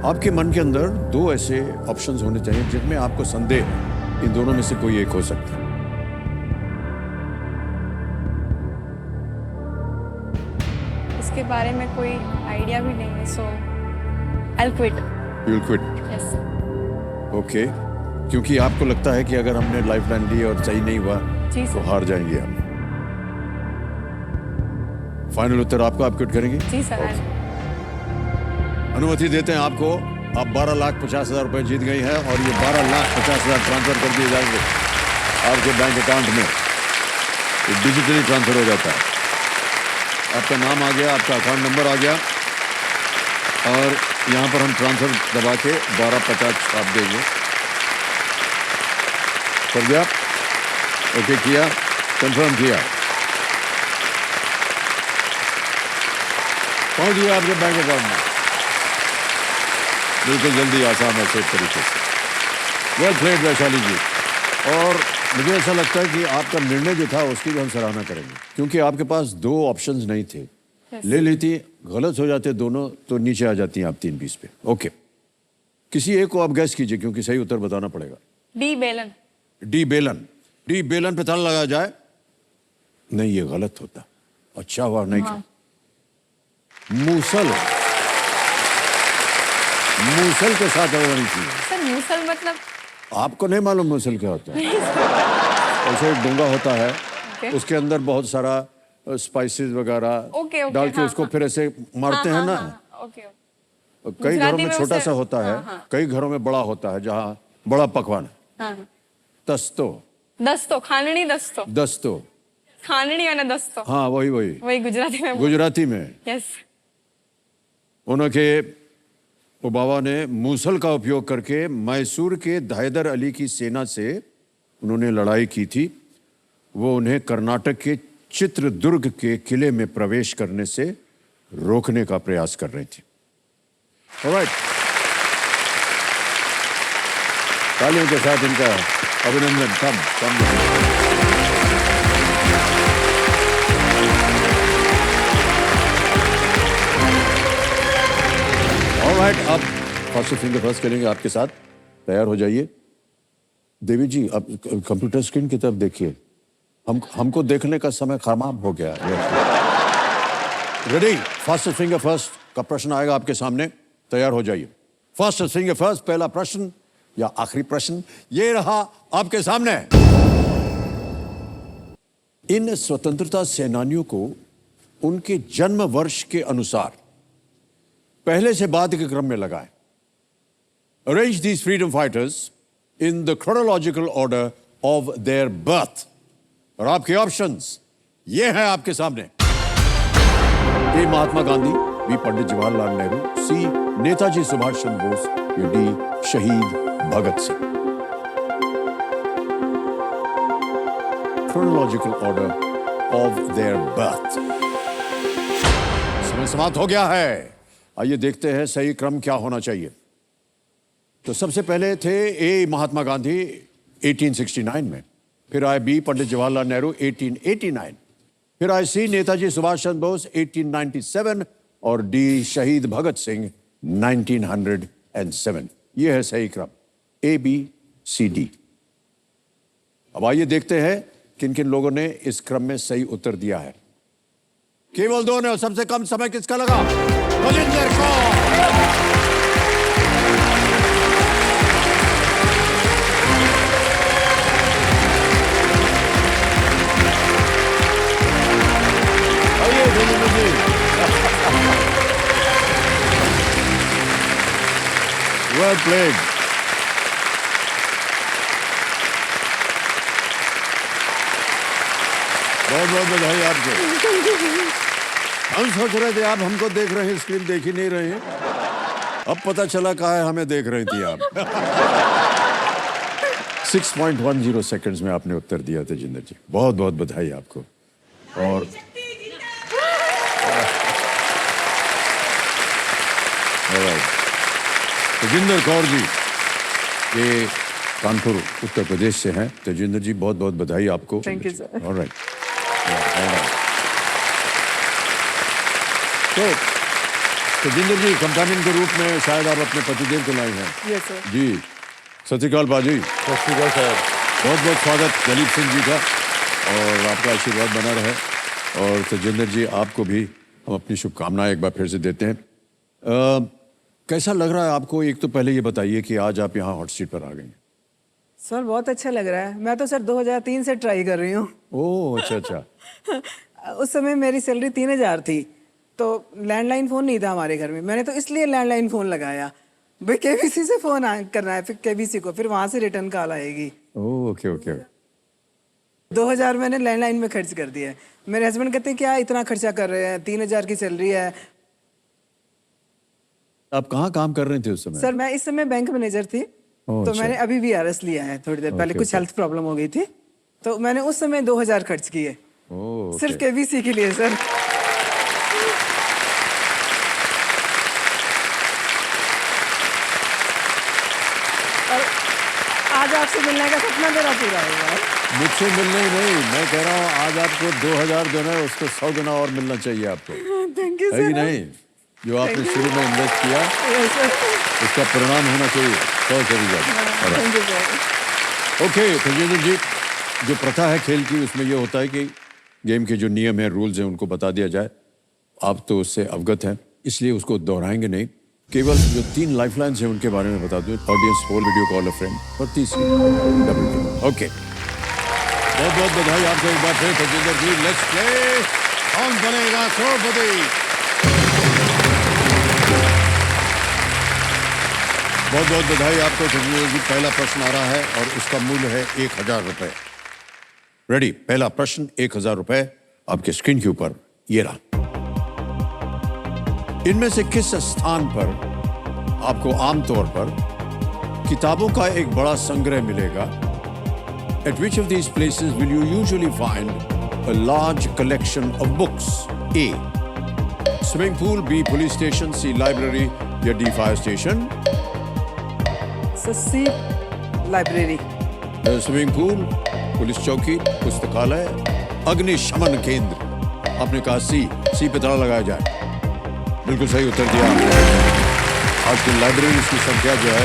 Speaker 1: आपके मन के अंदर 2 ऐसे ऑप्शंस होने चाहिए जिनमें आपको संदेह है, इन दोनों में से कोई एक हो सकता है।
Speaker 2: इसके बारे में कोई आइडिया भी नहीं है, so I will quit.
Speaker 1: You will quit?
Speaker 2: Yes.
Speaker 1: Okay, क्योंकि आपको लगता है कि अगर हमने लाइफलाइन ली और सही नहीं हुआ
Speaker 2: जी
Speaker 1: तो
Speaker 2: सर।
Speaker 1: हार जाएंगे आप। फाइनल उत्तर आपका, आप क्विट करेंगे?
Speaker 2: जी सर।
Speaker 1: अनुमति देते हैं आपको। आप 12,50,000 रुपए जीत गई हैं और ये 12,50,000 ट्रांसफर कर दिए जाएंगे आपके बैंक अकाउंट में। ये डिजिटली ट्रांसफर हो जाता है। आपका नाम आ गया, आपका अकाउंट नंबर आ गया और यहाँ पर हम ट्रांसफर दबा के 12,50 आप देंगे। कर दिया? ओके किया, कंफर्म किया, पहुंच गया आपके बैंक अकाउंट में। बिल्कुल जल्दी, आसान है, सेफ तरीके से। वेल प्लेड वैशाली जी। और मुझे ऐसा लगता है कि आपका निर्णय जो था उसकी भी हम सराहना करेंगे, क्योंकि आपके पास दो ऑप्शंस नहीं थे। ले लेती, गलत हो जाते दोनों तो नीचे आ जाती हैं आप 3-20 पे। ओके, किसी एक को आप गैस कीजिए क्योंकि सही उत्तर बताना पड़ेगा।
Speaker 2: डी बेलन।
Speaker 1: डी बेलन। डी बेलन पे ताला लगाया जाए। नहीं, ये गलत होता। अच्छा हुआ नहीं
Speaker 2: हाँ।
Speaker 1: मूसल। मूसल के साथ नहीं थी।
Speaker 2: सर मूसल मतलब
Speaker 1: आपको नहीं मालूम मूसल क्या होता है? ऐसे एक डोंगा होता है, उसके अंदर बहुत सारा स्पाइसेस वगैरह
Speaker 2: ओके,
Speaker 1: डाल के
Speaker 2: हाँ,
Speaker 1: उसको फिर ऐसे मारते हैं ना।
Speaker 2: ओके।
Speaker 1: कई घरों में
Speaker 2: में
Speaker 1: छोटा
Speaker 2: उसे-
Speaker 1: सा होता है, कई घरों में बड़ा होता है, जहाँ बड़ा पकवान है।
Speaker 2: हाँ।
Speaker 1: तस्तो।
Speaker 2: दस्तो, खाननी दस्तो।
Speaker 1: दस्तो।
Speaker 2: खाननी અને દસ્તો
Speaker 1: हाँ, वही वही
Speaker 2: वही गुजराती में
Speaker 1: गुजराती में।
Speaker 2: यस।
Speaker 1: उनके बाबा ने मूसल का उपयोग करके मैसूर के हैदर अली की सेना से उन्होंने लड़ाई की थी। वो उन्हें कर्नाटक के चित्रदुर्ग के किले में प्रवेश करने से रोकने का प्रयास कर रही थी। ऑलराइट, तालियों के साथ इनका अभिनंदन। कम ऑलराइट, अब फर्स्ट फिंगर फर्स्ट करेंगे आपके साथ। तैयार हो जाइए। देवी जी, अब कंप्यूटर स्क्रीन की तरफ देखिए। हमको देखने का समय खराब हो गया। रेडी? फर्स्ट फिंगर फर्स्ट का प्रश्न आएगा आपके सामने। तैयार हो जाइए। फर्स्ट फिंगर फर्स्ट, पहला प्रश्न या आखिरी प्रश्न ये रहा आपके सामने। इन स्वतंत्रता सेनानियों को उनके जन्म वर्ष के अनुसार पहले से बाद के क्रम में लगाएं। Arrange these freedom fighters in the chronological order of their birth. और आपके ऑप्शंस ये हैं आपके सामने। ए महात्मा गांधी, बी पंडित जवाहरलाल नेहरू, सी नेताजी सुभाष चंद्र बोस, या डी शहीद Bhagat Singh. Chronological order of their birth. समय समाप्त हो गया है। आइए देखते हैं सही क्रम क्या होना चाहिए। तो सबसे पहले थे ए महात्मा गांधी 1869 में, फिर आए बी पंडित जवाहरलाल नेहरू 1889, फिर आए सी नेताजी सुभाष चंद्र बोस 1897 और डी शहीद भगत सिंह 1907। यह है सही क्रम, ए बी सी डी। अब आइए देखते हैं किन किन लोगों ने इस क्रम में सही उत्तर दिया है। केवल दो ने, और सबसे कम समय किसका लगा? बलिंदर कौर। आइए बलिंदर जी। Well played. बहुत बहुत बधाई आपको। हम सोच रहे थे आप हमको देख रहे हैं, स्क्रीन देख ही नहीं रहे हैं। अब पता चला कहा है हमें देख रही थी आप। 6.10 सेकंड्स में आपने उत्तर दिया तेजिंदर जी, बहुत बहुत बधाई आपको। और तेजिंदर कौर जी ये कानपुर उत्तर प्रदेश से हैं। तेजिंदर जी बहुत बहुत बधाई आपको।
Speaker 5: Thank you sir.
Speaker 1: ऑलराइट। तो तेजिंदर जी, कंपेनियन के रूप में शायद आप अपने पतिदेव को लाए हैं।
Speaker 5: Yes sir.
Speaker 1: जी, सत श्री अकाल बाजी।
Speaker 6: सत श्री अकाल सर।
Speaker 1: बहुत बहुत स्वागत दलीप सिंह जी का, और आपका आशीर्वाद बना रहे। और तेजिंदर जी, आपको भी हम अपनी शुभकामनाएं एक बार फिर से देते हैं। कैसा लग रहा है आपको? एक तो पहले ये बताइए कि आज आप यहाँ हॉट सीट पर आ गए हैं।
Speaker 5: सर बहुत अच्छा लग रहा है। मैं तो सर 2003 से ट्राई कर रही हूँ।
Speaker 1: ओह, अच्छा अच्छा।
Speaker 5: उस समय मेरी सैलरी 3000 थी, तो लैंडलाइन फ़ोन नहीं था हमारे घर में। मैंने तो इसलिए लैंडलाइन फ़ोन लगाया, भाई केबीसी से फ़ोन करना है, फिर केबीसी को, फिर वहाँ से रिटर्न कॉल आएगी।
Speaker 1: ओह, ओके ओके।
Speaker 5: 2000 मैंने लैंडलाइन में खर्च कर दिया है। मेरे हस्बैंड कहते हैं क्या इतना खर्चा कर रहे हैं, 3000 की सैलरी है।
Speaker 1: आप कहाँ काम कर रहे थे उस समय?
Speaker 5: सर मैं इस समय बैंक मैनेजर थी, तो
Speaker 1: अच्छा।
Speaker 5: मैंने अभी VRS लिया है थोड़ी देर पहले।
Speaker 1: ओके,
Speaker 5: कुछ
Speaker 1: ओके।
Speaker 5: हेल्थ प्रॉब्लम हो गई थी, तो मैंने उस समय 2000 खर्च किए
Speaker 1: ओह,
Speaker 5: सिर्फ
Speaker 1: ओके।
Speaker 5: केबीसी के लिए सर। और आज आपसे मिलने का सपना मेरा पूरा होगा।
Speaker 1: मुझसे मिलने ही नहीं, मैं कह रहा हूँ आज आपको 2000 देना है, उसको 100 गुना और मिलना चाहिए आपको,
Speaker 5: थैंक यू
Speaker 1: है कि
Speaker 5: सर।
Speaker 1: नहीं? जो आपने शुरू में इन्वेस्ट किया
Speaker 5: यस सर,
Speaker 1: उसका परिणाम होना चाहिए 100 से भी ज्यादा।
Speaker 5: Thank you sir.
Speaker 1: Okay Tajinder ji, जो प्रथा है खेल की उसमें ये होता है कि गेम के जो नियम है, रूल्स हैं, उनको बता दिया जाए। आप तो उससे अवगत हैं, इसलिए उसको दोहराएंगे नहीं। केवल जो 3 लाइफलाइंस हैं उनके बारे में बता दूं। ऑडियंस पोल, वीडियो कॉल अ फ्रेंड, और तीसरी डबल टिक। ओके, बहुत बहुत बधाई आपको एक बार फिर तजेंद्र जी। लेट्स प्ले कौन बनेगा करोड़पति। बहुत बहुत बधाई आपको तजेंद्र जी। पहला प्रश्न आ रहा है और उसका मूल्य है 1000 रुपए। रेडी? पहला प्रश्न 1000 रुपए आपके स्क्रीन के ऊपर ये रहा। इनमें से किस स्थान पर आपको आमतौर पर किताबों का एक बड़ा संग्रह मिलेगा? At which of these places will you usually find a large collection of books? A. Swimming pool, B. Police station, C. Library, या D. Fire station?
Speaker 5: सर सी लाइब्रेरी।
Speaker 1: स्विमिंग पूल, पुलिस चौकी, पुस्तकालय, अग्निशमन केंद्र। आपने कहा सी पे ताला लगाया जाए। बिल्कुल सही उत्तर दिया आपने। आजकल लाइब्रेरी की संख्या जो है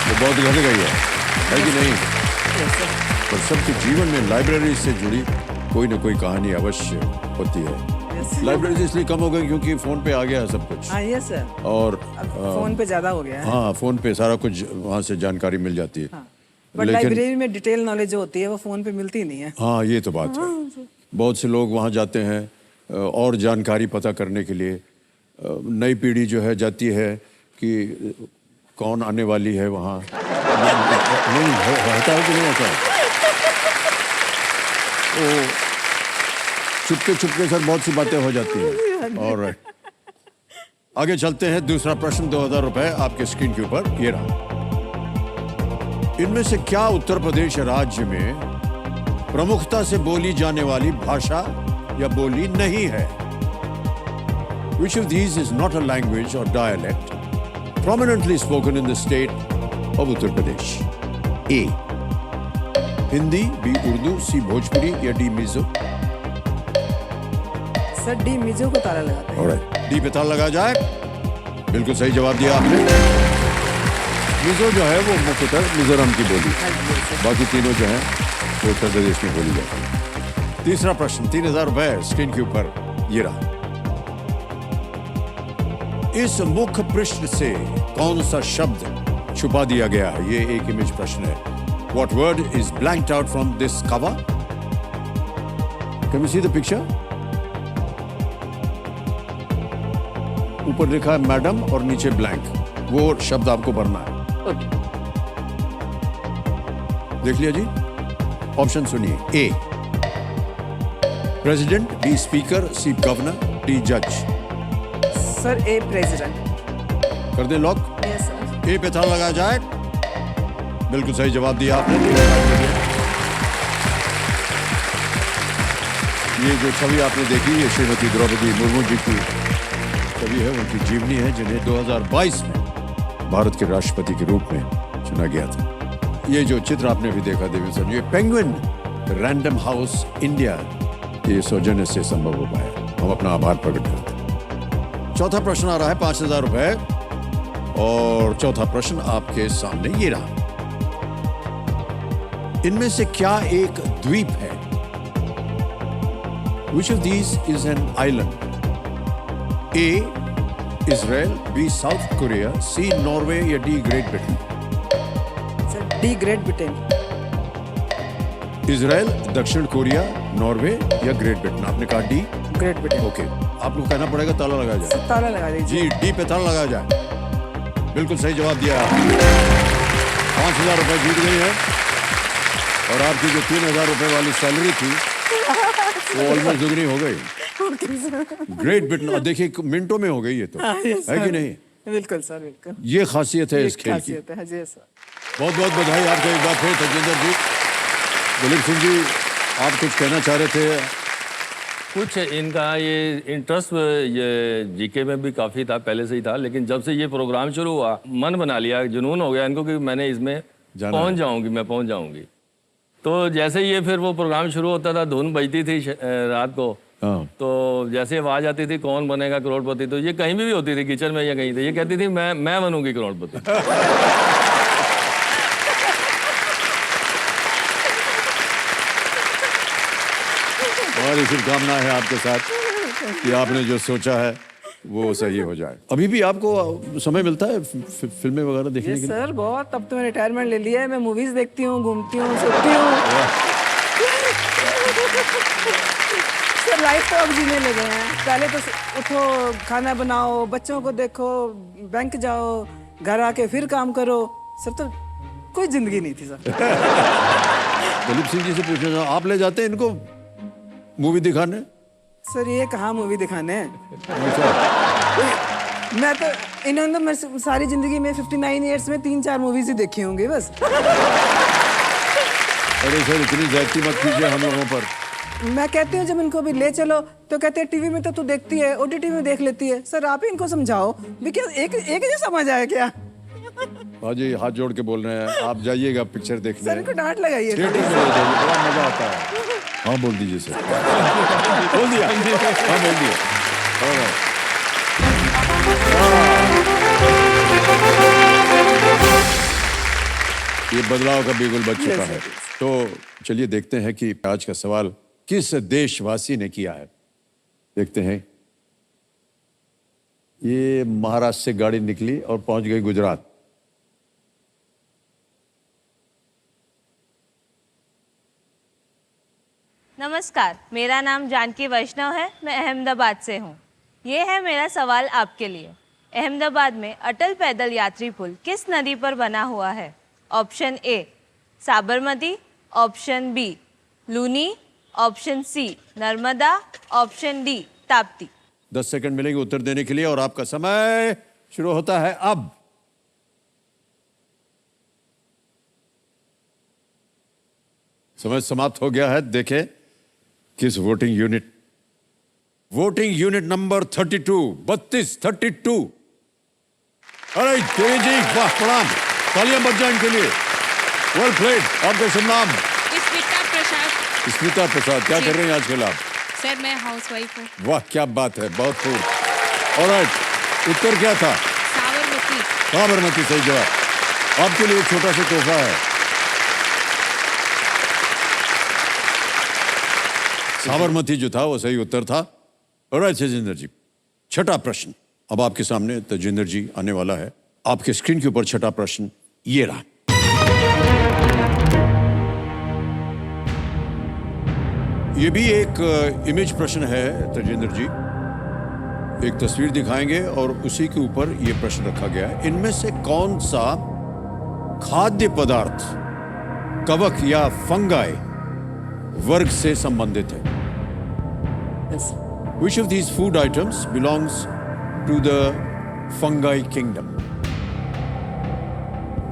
Speaker 1: वो बहुत घट गई है कि नहीं? पर सबके जीवन में लाइब्रेरी से जुड़ी कोई ना कोई कहानी अवश्य होती है। लाइब्रेरी इसलिए कम हो गई क्योंकि फोन पे आ गया है सब कुछ।
Speaker 5: हाँ यस सर,
Speaker 1: और
Speaker 5: फोन पे ज्यादा हो गया है।
Speaker 1: हाँ, फोन पे सारा कुछ वहाँ से जानकारी मिल जाती है।
Speaker 5: बट लाइब्रेरी में डिटेल नॉलेज जो होती है वो फोन पे मिलती नहीं है।
Speaker 1: हाँ, ये तो बात है। बहुत से लोग वहाँ जाते हैं और जानकारी पता करने के लिए। नई पीढ़ी जो है जाती है कि कौन आने वाली है वहाँ। नहीं होता है कि नहीं होता है? चुपके चुपके सर बहुत सी बातें हो जाती हैं। और आगे चलते हैं। दूसरा प्रश्न 2000 रुपए आपके स्क्रीन के ऊपर ये रहा। इनमें से क्या उत्तर प्रदेश राज्य में प्रमुखता से बोली जाने वाली भाषा या बोली नहीं है? Which of these is not a language or dialect prominently spoken in the state of Uttar Pradesh? A. Hindi, B. Urdu, C. Bhojpuri, या D. Mizo?
Speaker 5: Sir D Mizo को ताला लगाते हैं।
Speaker 1: Alright, D पे ताला लगा जाए। बिल्कुल सही जवाब दिया आपने। मिजो जो है वो मुख्यतः मिजोरम की बोली, बाकी तीनों जो है वो उत्तर प्रदेश में बोली जाती है। तीसरा प्रश्न 3000 रुपए स्क्रीन के ऊपर ये रहा। इस मुख्य पृष्ठ से कौन सा शब्द छुपा दिया गया है? ये एक इमेज प्रश्न है। What word is blanked out from this cover? Can we see the picture? ऊपर लिखा है मैडम और नीचे ब्लैंक। वो शब्द आपको भरना है। देख लिया जी? ऑप्शन सुनिए। A president, B speaker, C governor, D जज।
Speaker 5: Sir A president.
Speaker 1: कर दे लॉक।
Speaker 5: Yes sir.
Speaker 1: ए पे ताला लगाया जाए। बिल्कुल सही जवाब दिया आपने। ये जो छवि आपने देखी ये श्रीमती द्रौपदी मुर्मू जी की छवि है, उनकी जीवनी है, जिन्हें 2022 में भारत के राष्ट्रपति के रूप में चुना गया था। ये जो चित्र आपने भी देखा देवी सर, ये पेंगुइन रैंडम हाउस इंडिया के सौजन्य से संभव हो पाया। हम अपना आभार प्रकट करते हैं। चौथा प्रश्न आ रहा है 5000 रुपए और चौथा प्रश्न आपके सामने ये रहा। इनमें से क्या एक द्वीप है? Which of these is an island? A. Israel, B. South Korea, C. Norway, या D. Great Britain?
Speaker 5: Sir D great Britain.
Speaker 1: Israel, दक्षिण कोरिया, नॉर्वे या ग्रेट ब्रिटेन? आपने कहा डी।
Speaker 5: Great Britain.
Speaker 1: ओके, आपको कहना पड़ेगा ताला लगाया जाए।
Speaker 5: ताला लगा दीजिए।
Speaker 1: जी, डी पे ताला लगाया जाए। बिल्कुल सही जवाब दिया आपने। 5000 रुपए जीत गई है और आपकी जो 3000 रुपए वाली सैलरी थी वो ऑलमोस्ट दुगनी हो गई। ग्रेट ब्रिटेन, देखिए मिनटों में हो गई ये तो,
Speaker 5: हाँ, yes,
Speaker 1: है कि
Speaker 5: sir।
Speaker 1: नहीं?
Speaker 5: बिल्कुल सर, बिल्कुल।
Speaker 1: ये खासियत है इस खेल की।
Speaker 5: खासियत है जी सर।
Speaker 1: बहुत बहुत बधाई आपको एक बार फिर तजेंद्र जी। दिलीप सिंह जी, आप कुछ कहना चाह रहे थे?
Speaker 6: कुछ इनका ये इंटरेस्ट ये जीके में भी काफ़ी था, पहले से ही था, लेकिन जब से ये प्रोग्राम शुरू हुआ मन बना लिया, जुनून हो गया इनको कि मैंने इसमें
Speaker 1: जाना
Speaker 6: पहुंच
Speaker 1: है।
Speaker 6: जाऊंगी, मैं पहुंच जाऊंगी। तो जैसे ही ये फिर वो प्रोग्राम शुरू होता था, धुन बजती थी रात को,
Speaker 1: हाँ।
Speaker 6: तो जैसे आवाज आती थी कौन बनेगा करोड़पति, तो ये कहीं भी होती थी, किचन में या कहीं, तो ये कहती थी मैं बनूंगी करोड़पति।
Speaker 1: हमारी शुभकामना है आपके साथ कि आपने जो सोचा है वो सही हो जाए। अभी भी आपको समय मिलता है फिल्में वगैरह देखने
Speaker 5: ये
Speaker 1: के लिए?
Speaker 5: सर बहुत, अब तो मैं रिटायरमेंट ले लिया है, मैं मूवीज देखती हूँ, घूमती हूँ, सोती हूँ। सर लाइफ तो अब जीने लगे हैं। पहले तो उठो, खाना बनाओ, बच्चों को देखो, बैंक जाओ, घर आके फिर काम करो। सर तो कोई जिंदगी नहीं थी सर।
Speaker 1: दिलीप सिंह जी से पूछना चाहूँ, आप ले जाते हैं इनको मूवी दिखाने?
Speaker 5: सर ये कहाँ मूवी दिखाने हैं? मैं तो इन्होंने तो मेरी सारी जिंदगी में 59 इयर्स में 3-4 मूवीज ही देखी होंगी बस।
Speaker 1: अरे सर इतनी ज्यादती मत कीजिए हम लोगों पर।
Speaker 5: मैं कहती हूँ जब इनको भी ले चलो तो कहते हैं टीवी में तो तू देखती है, ओटीटी में देख लेती है। सर आप ही इनको समझाओ भी, क्या एक ही समझ आया क्या?
Speaker 1: हाँ जी, हाथ जोड़ के बोल रहे हैं, आप जाइएगा पिक्चर देखने।
Speaker 5: सर इनको डांट लगाइए।
Speaker 1: थिएटर में ले जाइए, बड़ा मजा आता है। हाँ बोल दीजिए सर। बोल दिया? हाँ बोल दिया। Alright. ये बदलाव का बिगुल बज चुका है। तो चलिए देखते हैं कि आज का सवाल किस देशवासी ने किया है। देखते हैं। ये महाराष्ट्र से गाड़ी निकली और पहुंच गई गुजरात।
Speaker 7: नमस्कार, मेरा नाम जानकी वैष्णव है। मैं अहमदाबाद से हूँ। ये है मेरा सवाल आपके लिए। अहमदाबाद में अटल पैदल यात्री पुल किस नदी पर बना हुआ है? Option A Sabarmati, option B Luni, option C Narmada, option D Tapti.
Speaker 1: 10 second मिलेंगे उत्तर देने के लिए और आपका समय शुरू होता है अब। समय समाप्त हो गया है। देखें किस वोटिंग यूनिट नंबर 32। अरे देवी जी, वाह, प्रणाम, तालियां बज जाए इनके लिए। Well played. आपका शुभ नाम?
Speaker 8: स्मिता प्रसाद।
Speaker 1: स्मिता प्रसाद, क्या कर रही हैं आजकल आप?
Speaker 8: सर मैं हाउसवाइफ हूँ।
Speaker 1: वाह क्या बात है, बहुत खूब। ऑलराइट, उत्तर क्या था?
Speaker 8: साबरमती।
Speaker 1: साबरमती सही जवाब। आपके लिए एक छोटा सा तोहफा है। साबरमती जो था वो सही उत्तर था। ऑलराइट तजिंदर जी, छठा प्रश्न अब आपके सामने तजिंदर जी आने वाला है। आपके स्क्रीन के ऊपर छठा प्रश्न ये रहा। ये भी एक इमेज प्रश्न है तजिंदर जी। एक तस्वीर दिखाएंगे और उसी के ऊपर ये प्रश्न रखा गया है। इनमें से कौन सा खाद्य पदार्थ कवक या फंगाई वर्ग से संबंधित है? Which of these food items belongs to the fungi kingdom?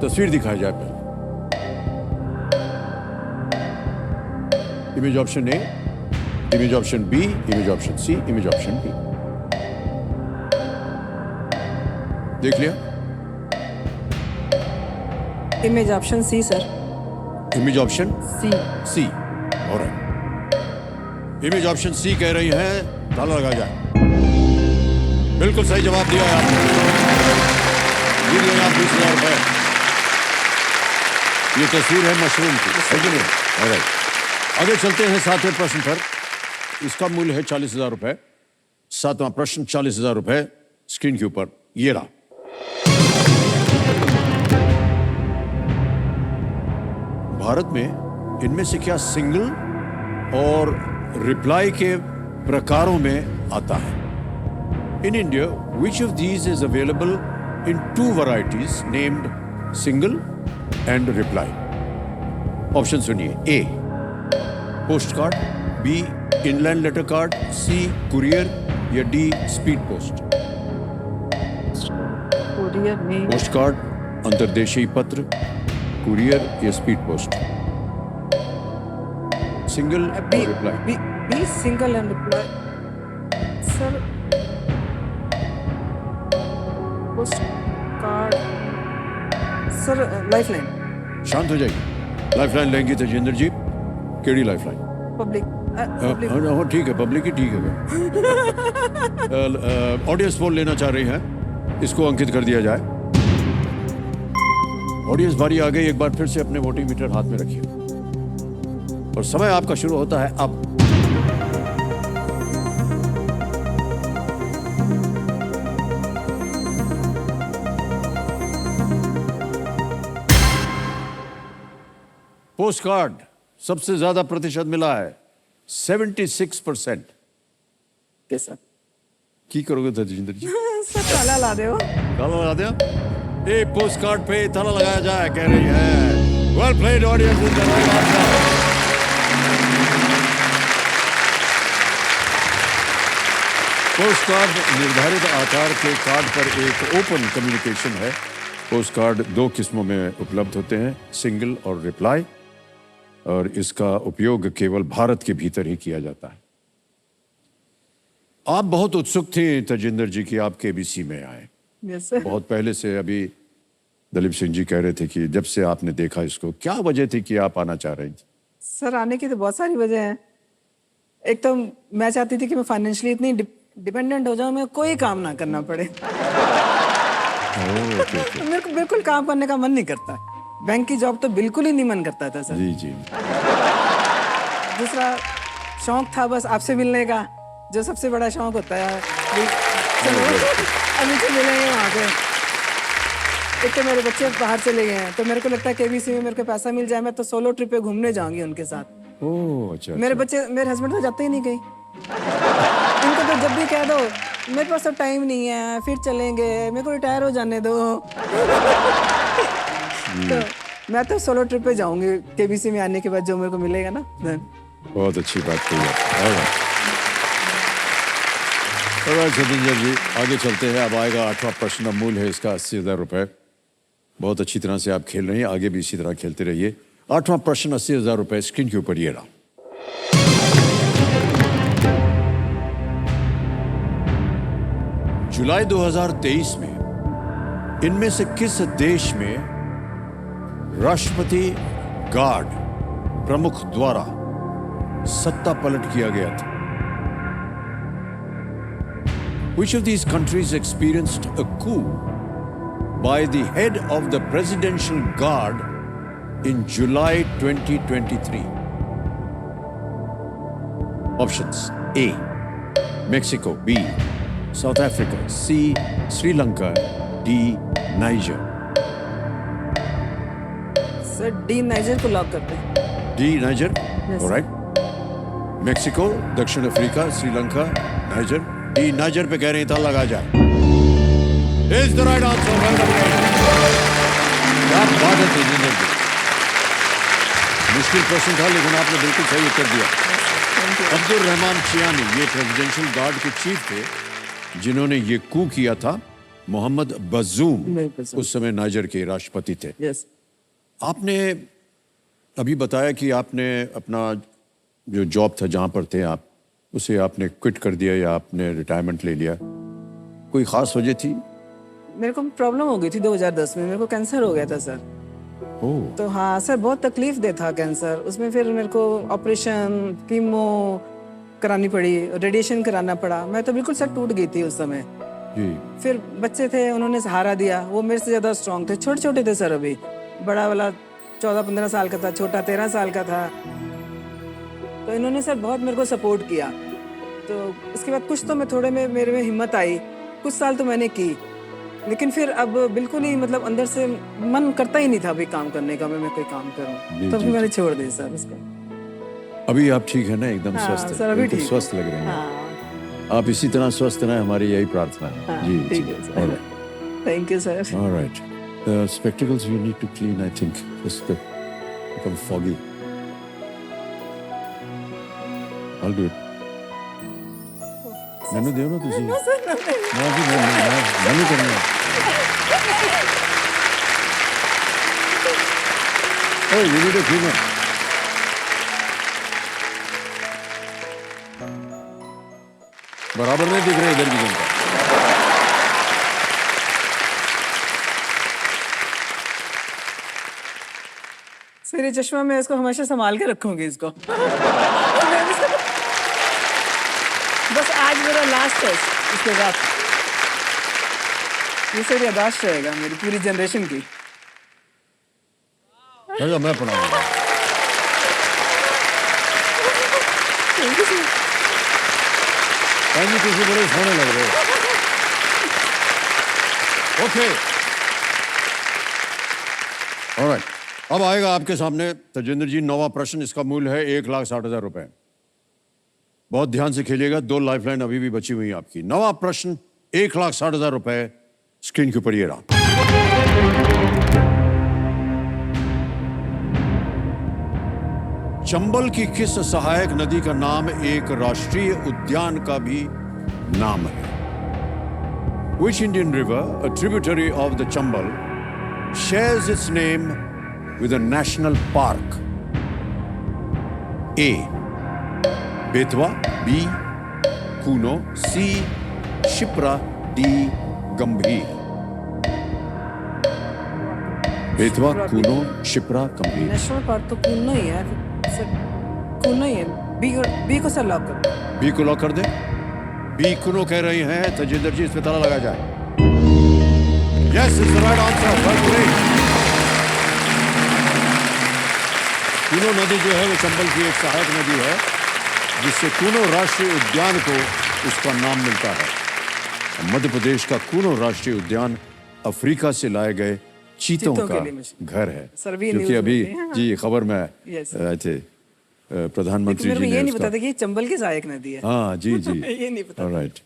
Speaker 1: तस्वीर दिखाई जाए पहले। Image option A, image option B, image option C, image option D. देख लिया?
Speaker 5: Image option C sir.
Speaker 1: Image option C. Alright, image option C कह रही हैं, ताला लगा जाए। बिल्कुल सही जवाब दिया है आपने। जीत गए आप 20,000 रुपए। ये तस्वीर है मशरूम की, है कि नहीं? ऑलराइट, आगे चलते हैं सातवें प्रश्न पर। इसका मूल्य है 40,000 रुपए। सातवां प्रश्न 40,000 रुपए स्क्रीन के ऊपर ये रहा। भारत में इनमें से क्या सिंगल और रिप्लाई के प्रकारों में आता है? In India which of these is available in 2 varieties named single and reply? Option सुनिए। A post card, B inland letter card, C courier या डी स्पीड पोस्ट?
Speaker 5: कुरियर में
Speaker 1: पोस्ट कार्ड, अंतर्देशीय पत्र, कुरियर या स्पीड पोस्ट? सिंगल और reply.
Speaker 5: B single and reply. Sir post card. Sir lifeline.
Speaker 1: शांत हो जाइए। लाइफलाइन लेंगी तजिंदर जी, केड़ी लाइफलाइन?
Speaker 5: पब्लिक
Speaker 1: हाँ ठीक है, पब्लिक ही ठीक है। ऑडियंस पोल लेना चाह रही हैं, इसको अंकित कर दिया जाए। ऑडियंस बारी आ गई, एक बार फिर से अपने वोटिंग मीटर हाथ में रखिए और समय आपका शुरू होता है अब। पोस्ट कार्ड सबसे ज्यादा प्रतिशत मिला है 76%।
Speaker 5: कैसा
Speaker 1: की करोगे तजिंदर जी?
Speaker 5: सर ताला ला दो।
Speaker 1: ताला लगा दिया? ए पोस्ट कार्ड पे ताला लगाया जाए कह रही है। Well played audience is the right answer. Post card निर्धारित आकार के कार्ड पर एक ओपन कम्युनिकेशन है। पोस्ट कार्ड दो किस्मों में उपलब्ध होते हैं, सिंगल और रिप्लाई, और इसका उपयोग केवल भारत के भीतर ही किया जाता है। आप बहुत उत्सुक थे तजिंदर जी कि आप केबीसी में आए।
Speaker 5: Yes sir.
Speaker 1: बहुत पहले से। अभी दलीप सिंह जी कह रहे थे कि जब से आपने देखा इसको, क्या वजह थी कि आप आना चाह रही थी?
Speaker 5: सर आने की तो बहुत सारी वजह है। एक तो मैं चाहती थी कि मैं फाइनेंशियली इतनी डिपेंडेंट हो जाऊं, मैं कोई काम ना करना पड़े। मेरे को बिल्कुल काम करने का मन नहीं करता। बैंक की जॉब तो बिल्कुल ही नहीं मन करता था सर।
Speaker 1: जी जी।
Speaker 5: दूसरा शौक था बस आपसे मिलने का, जो सबसे बड़ा शौक होता है। चलो अभी से मिलेंगे वहाँ पे। एक तो मेरे बच्चे बाहर चले गए हैं, तो मेरे को लगता है केबीसी में मेरे को पैसा मिल जाए, मैं तो सोलो ट्रिप पे घूमने जाऊंगी उनके साथ।
Speaker 1: ओह अच्छा।
Speaker 5: मेरे बच्चे, मेरे हस्बैंड तो जाते ही नहीं कहीं। इनको तो जब भी कह दो मेरे पास तो टाइम नहीं है, फिर चलेंगे, मेरे को रिटायर हो जाने दो। तो मैं तो सोलो ट्रिप पे जाऊंगी केबीसी में आने के बाद, जो मेरे को मिलेगा ना।
Speaker 1: बहुत अच्छी बात कही है। सतिंदर जी आगे चलते हैं। अब आएगा 8वां प्रश्न। मूल है इसका 80,000 रुपए। बहुत अच्छी तरह से आप खेल रहे हैं, आगे भी इसी तरह खेलते रहिए। 8वां प्रश्न 80,000 रुपए स्क्रीन के ऊपर ये रहा। जुलाई 2023 में इनमें से किस देश में राष्ट्रपति गार्ड प्रमुख द्वारा सत्ता पलट किया गया था? Which of these countries experienced a coup by the head of the Presidential Guard in July 2023? Options: A. Mexico, B. South Africa, C. Sri Lanka, D. Niger.
Speaker 5: Sir D niger को lock करते हैं।
Speaker 1: D. Niger.
Speaker 5: Yes.
Speaker 1: All right. Mexico, दक्षिण Africa, Sri Lanka, niger. D niger पे कह रहे हैं, ताला लगा जाए। Is the right answer. Well done. क्या बात है तजिंदर जी। मुश्किल प्रश्न था लेकिन आपने बिल्कुल सही उत्तर दिया। अब्दुल रहमान चियानी ये प्रेसिडेंशियल गार्ड के चीफ थे जिन्होंने ये कू किया था। मोहम्मद बजूम उस समय नाइजर के राष्ट्रपति थे।
Speaker 5: यस।
Speaker 1: आपने अभी बताया कि आपने अपना जो जॉब था जहां पर थे आप, उसे आपने क्विट कर दिया या आपने रिटायरमेंट ले लिया, कोई खास वजह थी?
Speaker 5: मेरे को प्रॉब्लम हो गई थी 2010 में, मेरे को कैंसर हो गया था सर।
Speaker 1: ओह।
Speaker 5: तो हाँ सर बहुत तकलीफ दे था कैंसर। उसमें फिर मेरे को ऑपरेशन, कीमो करानी पड़ी, रेडिएशन कराना पड़ा। मैं तो बिल्कुल सर टूट गई थी उस समय।
Speaker 1: जी।
Speaker 5: फिर बच्चे थे, उन्होंने सहारा दिया। वो मेरे से ज्यादा स्ट्रांग थे, छोटे छोटे थे सर। अभी बड़ा वाला 14-15 साल का था, छोटा 13 साल का था। तो इन्होंने सर बहुत मेरे को सपोर्ट किया। तो इसके बाद कुछ तो मैं थोड़े में मेरे में हिम्मत आई, कुछ साल तो मैंने की, लेकिन फिर अब बिल्कुल ही मतलब अंदर से मन करता ही नहीं था अभी काम करने का, मैं कोई काम करूं। तो फिर मैंने छोड़ दिया सर उसको।
Speaker 1: अभी आप ठीक है ना? एकदम
Speaker 5: हाँ,
Speaker 1: स्वस्थ
Speaker 5: सर,
Speaker 1: है,
Speaker 5: अभी
Speaker 1: बिल्कुल
Speaker 5: ठीक।
Speaker 1: स्वस्थ लग रहे हैं।
Speaker 5: हाँ,
Speaker 1: आप इसी तरह स्वस्थ रहें, हमारी यही प्रार्थना है।
Speaker 5: हाँ,
Speaker 1: जी
Speaker 5: ठीक
Speaker 1: जी।
Speaker 5: है sir. Thank you sir.
Speaker 1: All right. The spectacles you need to clean, I think. Just become foggy. I'll do it. मैंने दियो ना तुझे। ना जी मैं नहीं करना। Hey, you need a cleaner. बराबर नहीं दिख रहे इधर भी जनता।
Speaker 5: फिर ये चश्मा मैं इसको हमेशा संभाल के रखूंगी इसको। बस आज मेरा लास्ट है, इसके बाद ये सर यादाश्त रहेगा मेरी पूरी जनरेशन की।
Speaker 1: चलो मैं पढ़ाऊंगा। जी किसी बड़े सोने लग रहे हो। ओके ऑलराइट, अब आएगा आपके सामने तजेंद्र जी नौवां प्रश्न। इसका मूल्य है 1,60,000 रुपए। बहुत ध्यान से खेलिएगा, 2 लाइफलाइन अभी भी बची हुई है आपकी। नौवां प्रश्न 1,60,000 रुपए स्क्रीन के ऊपर ये रहा। चंबल की किस सहायक नदी का नाम एक राष्ट्रीय उद्यान का भी नाम है? Which Indian river, a tributary of the Chambal, shares its name with a national park? A. Betwa, B. Kuno, C. Shipra, D. Gambhir. Betwa, Kuno, Shipra, गंभीर।
Speaker 5: नेशनल पार्क तो कूनो ही है सर, कूनो ही है। बी को सर लॉक कर दो।
Speaker 1: बी को लॉक कर दे। B कुनो कह रही हैं तजेंद्र जी, इस पे ताला लगा जाए। Yes is the right answer. Kuno नदी जो है वो चंबल की एक सहायक नदी है, जिससे कूनो राष्ट्रीय उद्यान को उसका नाम मिलता है। मध्य प्रदेश का कूनो राष्ट्रीय उद्यान अफ्रीका से लाए गए चीतों का घर है, क्योंकि अभी जी खबर में आए थे प्रधानमंत्री जी ने।
Speaker 5: ये नहीं पता था कि ये चंबल की सहायक नदी है।
Speaker 1: हाँ जी जी
Speaker 5: ये नहीं पता।
Speaker 1: ऑलराइट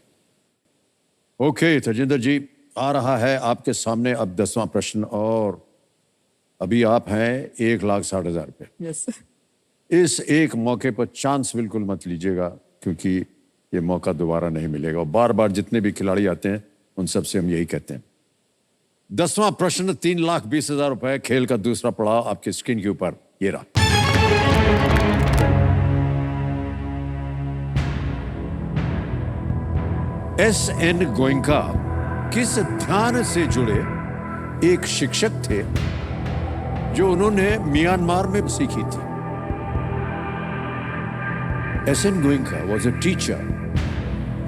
Speaker 1: ओके तजेंद्र जी, आ रहा है आपके सामने अब 10वां प्रश्न, और अभी आप हैं 1,60,000 रुपए।
Speaker 5: यस
Speaker 1: इस एक मौके पर चांस बिल्कुल मत लीजिएगा, क्योंकि ये मौका दोबारा नहीं मिलेगा। और बार बार जितने भी खिलाड़ी आते हैं उन सब से हम यही कहते हैं। 10वां प्रश्न 3,20,000 रुपए, खेल का दूसरा पड़ाव आपकी स्क्रीन के ऊपर ये रहा। S.N. गोयनका किस ध्यान से जुड़े एक शिक्षक थे जो उन्होंने म्यांमार में सीखी थी? S.N. Goenka was a teacher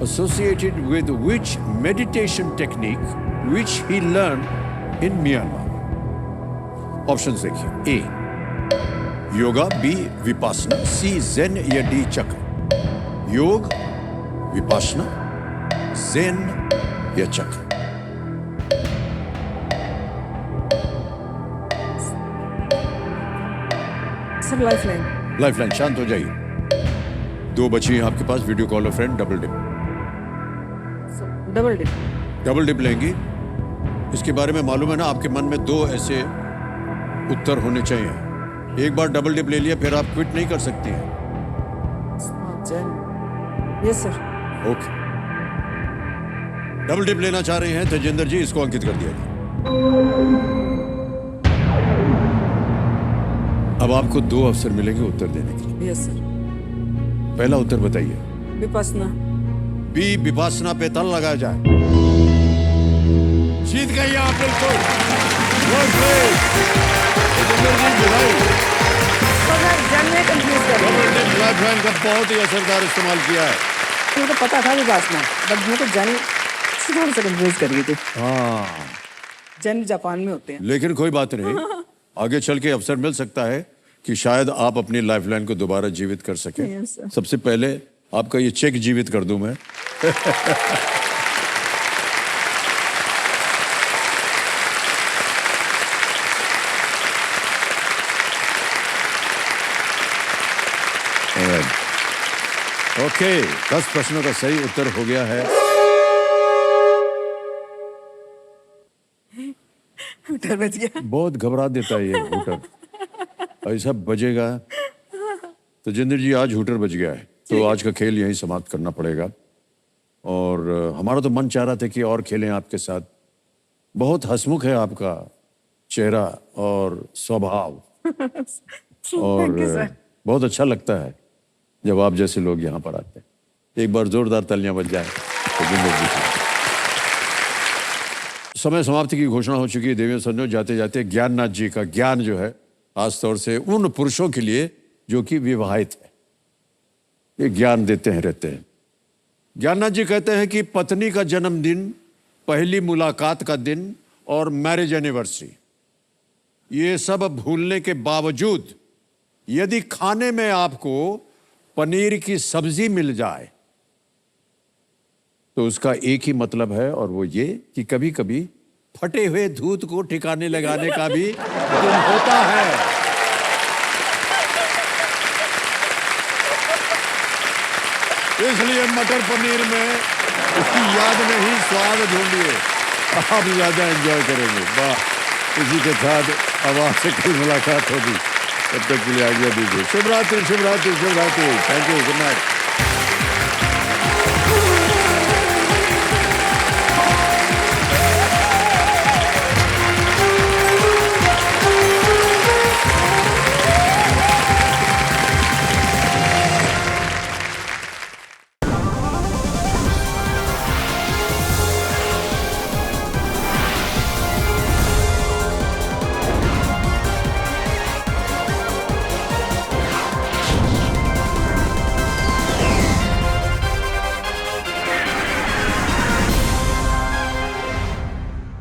Speaker 1: associated with which meditation technique which he learned in Myanmar? Options देखिए। A. Yoga, B. Vipassana, C. zen या D. चक्र। योग, विपासना, zen या चक्र।
Speaker 5: Sir lifeline.
Speaker 1: लाइफलाइन, शांत हो जाइए। 2 बची हैं आपके पास। Video call friend double dip.
Speaker 5: Double dip.
Speaker 1: Double dip लेंगी। इसके बारे में मालूम है ना, आपके मन में 2 ऐसे उत्तर होने चाहिए। एक बार डबल डिप ले लिया फिर आप क्विट नहीं कर सकती हैं।
Speaker 5: Yes sir.
Speaker 1: Okay, double dip लेना चाह रहे हैं तजेंद्र जी, इसको अंकित कर दिया जाए। अब आपको 2 अवसर मिलेंगे उत्तर देने के लिए।
Speaker 5: Yes sir.
Speaker 1: पहला उत्तर बताइए।
Speaker 5: विपासना।
Speaker 1: बी विपासना पे ताला लगाया जाए। जीत गई आप बिल्कुल। लाइफलाइन का बहुत ही असरदार इस्तेमाल किया है।
Speaker 5: मुझे तो पता था विपासना, बट मैं तो जानी थोड़ा सा कंफ्यूज कर गई थी।
Speaker 1: हाँ,
Speaker 5: जैन जापान में होते हैं।
Speaker 1: लेकिन कोई बात नहीं, आगे चल के अवसर मिल सकता है कि शायद आप अपनी लाइफलाइन को दोबारा जीवित कर सकें।
Speaker 5: Yes, sir.
Speaker 1: सबसे पहले आपका ये चेक जीवित कर दूं मैं। ओके, 10 प्रश्नों का सही उत्तर हो गया है।
Speaker 5: हूटर बज गया।
Speaker 1: बहुत घबरा देता है ये हूटर। ऐसा बजेगा तो जिंदर जी आज हूटर बज गया है, तो आज का खेल यहीं समाप्त करना पड़ेगा। और हमारा तो मन चाह रहा था कि और खेलें आपके साथ। बहुत हंसमुख है आपका चेहरा और स्वभाव, और बहुत अच्छा लगता है जब आप जैसे लोग यहाँ पर आते हैं। एक बार जोरदार तालियां बज जाए तो जिंदर जी की। समय समाप्ति की घोषणा हो चुकी है। देवियों संजो, जाते जाते ज्ञाननाथ जी का ज्ञान जो है खासतौर से उन पुरुषों के लिए जो कि विवाहित है। ये ज्ञान देते हैं रहते हैं। ज्ञाननाथ जी कहते हैं कि पत्नी का जन्मदिन, पहली मुलाकात का दिन और मैरिज एनिवर्सरी, ये सब भूलने के बावजूद यदि खाने में आपको पनीर की सब्जी मिल जाए तो उसका एक ही मतलब है, और वो ये कि कभी कभी फटे हुए दूध को ठिकाने लगाने का भी दिन होता है। इसलिए मटर पनीर में उसकी याद में ही स्वाद ढूंढिए, आप ज्यादा एंजॉय करेंगे। वाह, इसी के साथ अब आपसे कल मुलाकात होगी, तब तक के लिए आज्ञा दीजिए। शुभ रात्रि, शुभ रात्रि, शुभ रात्रि। Thank you, good night.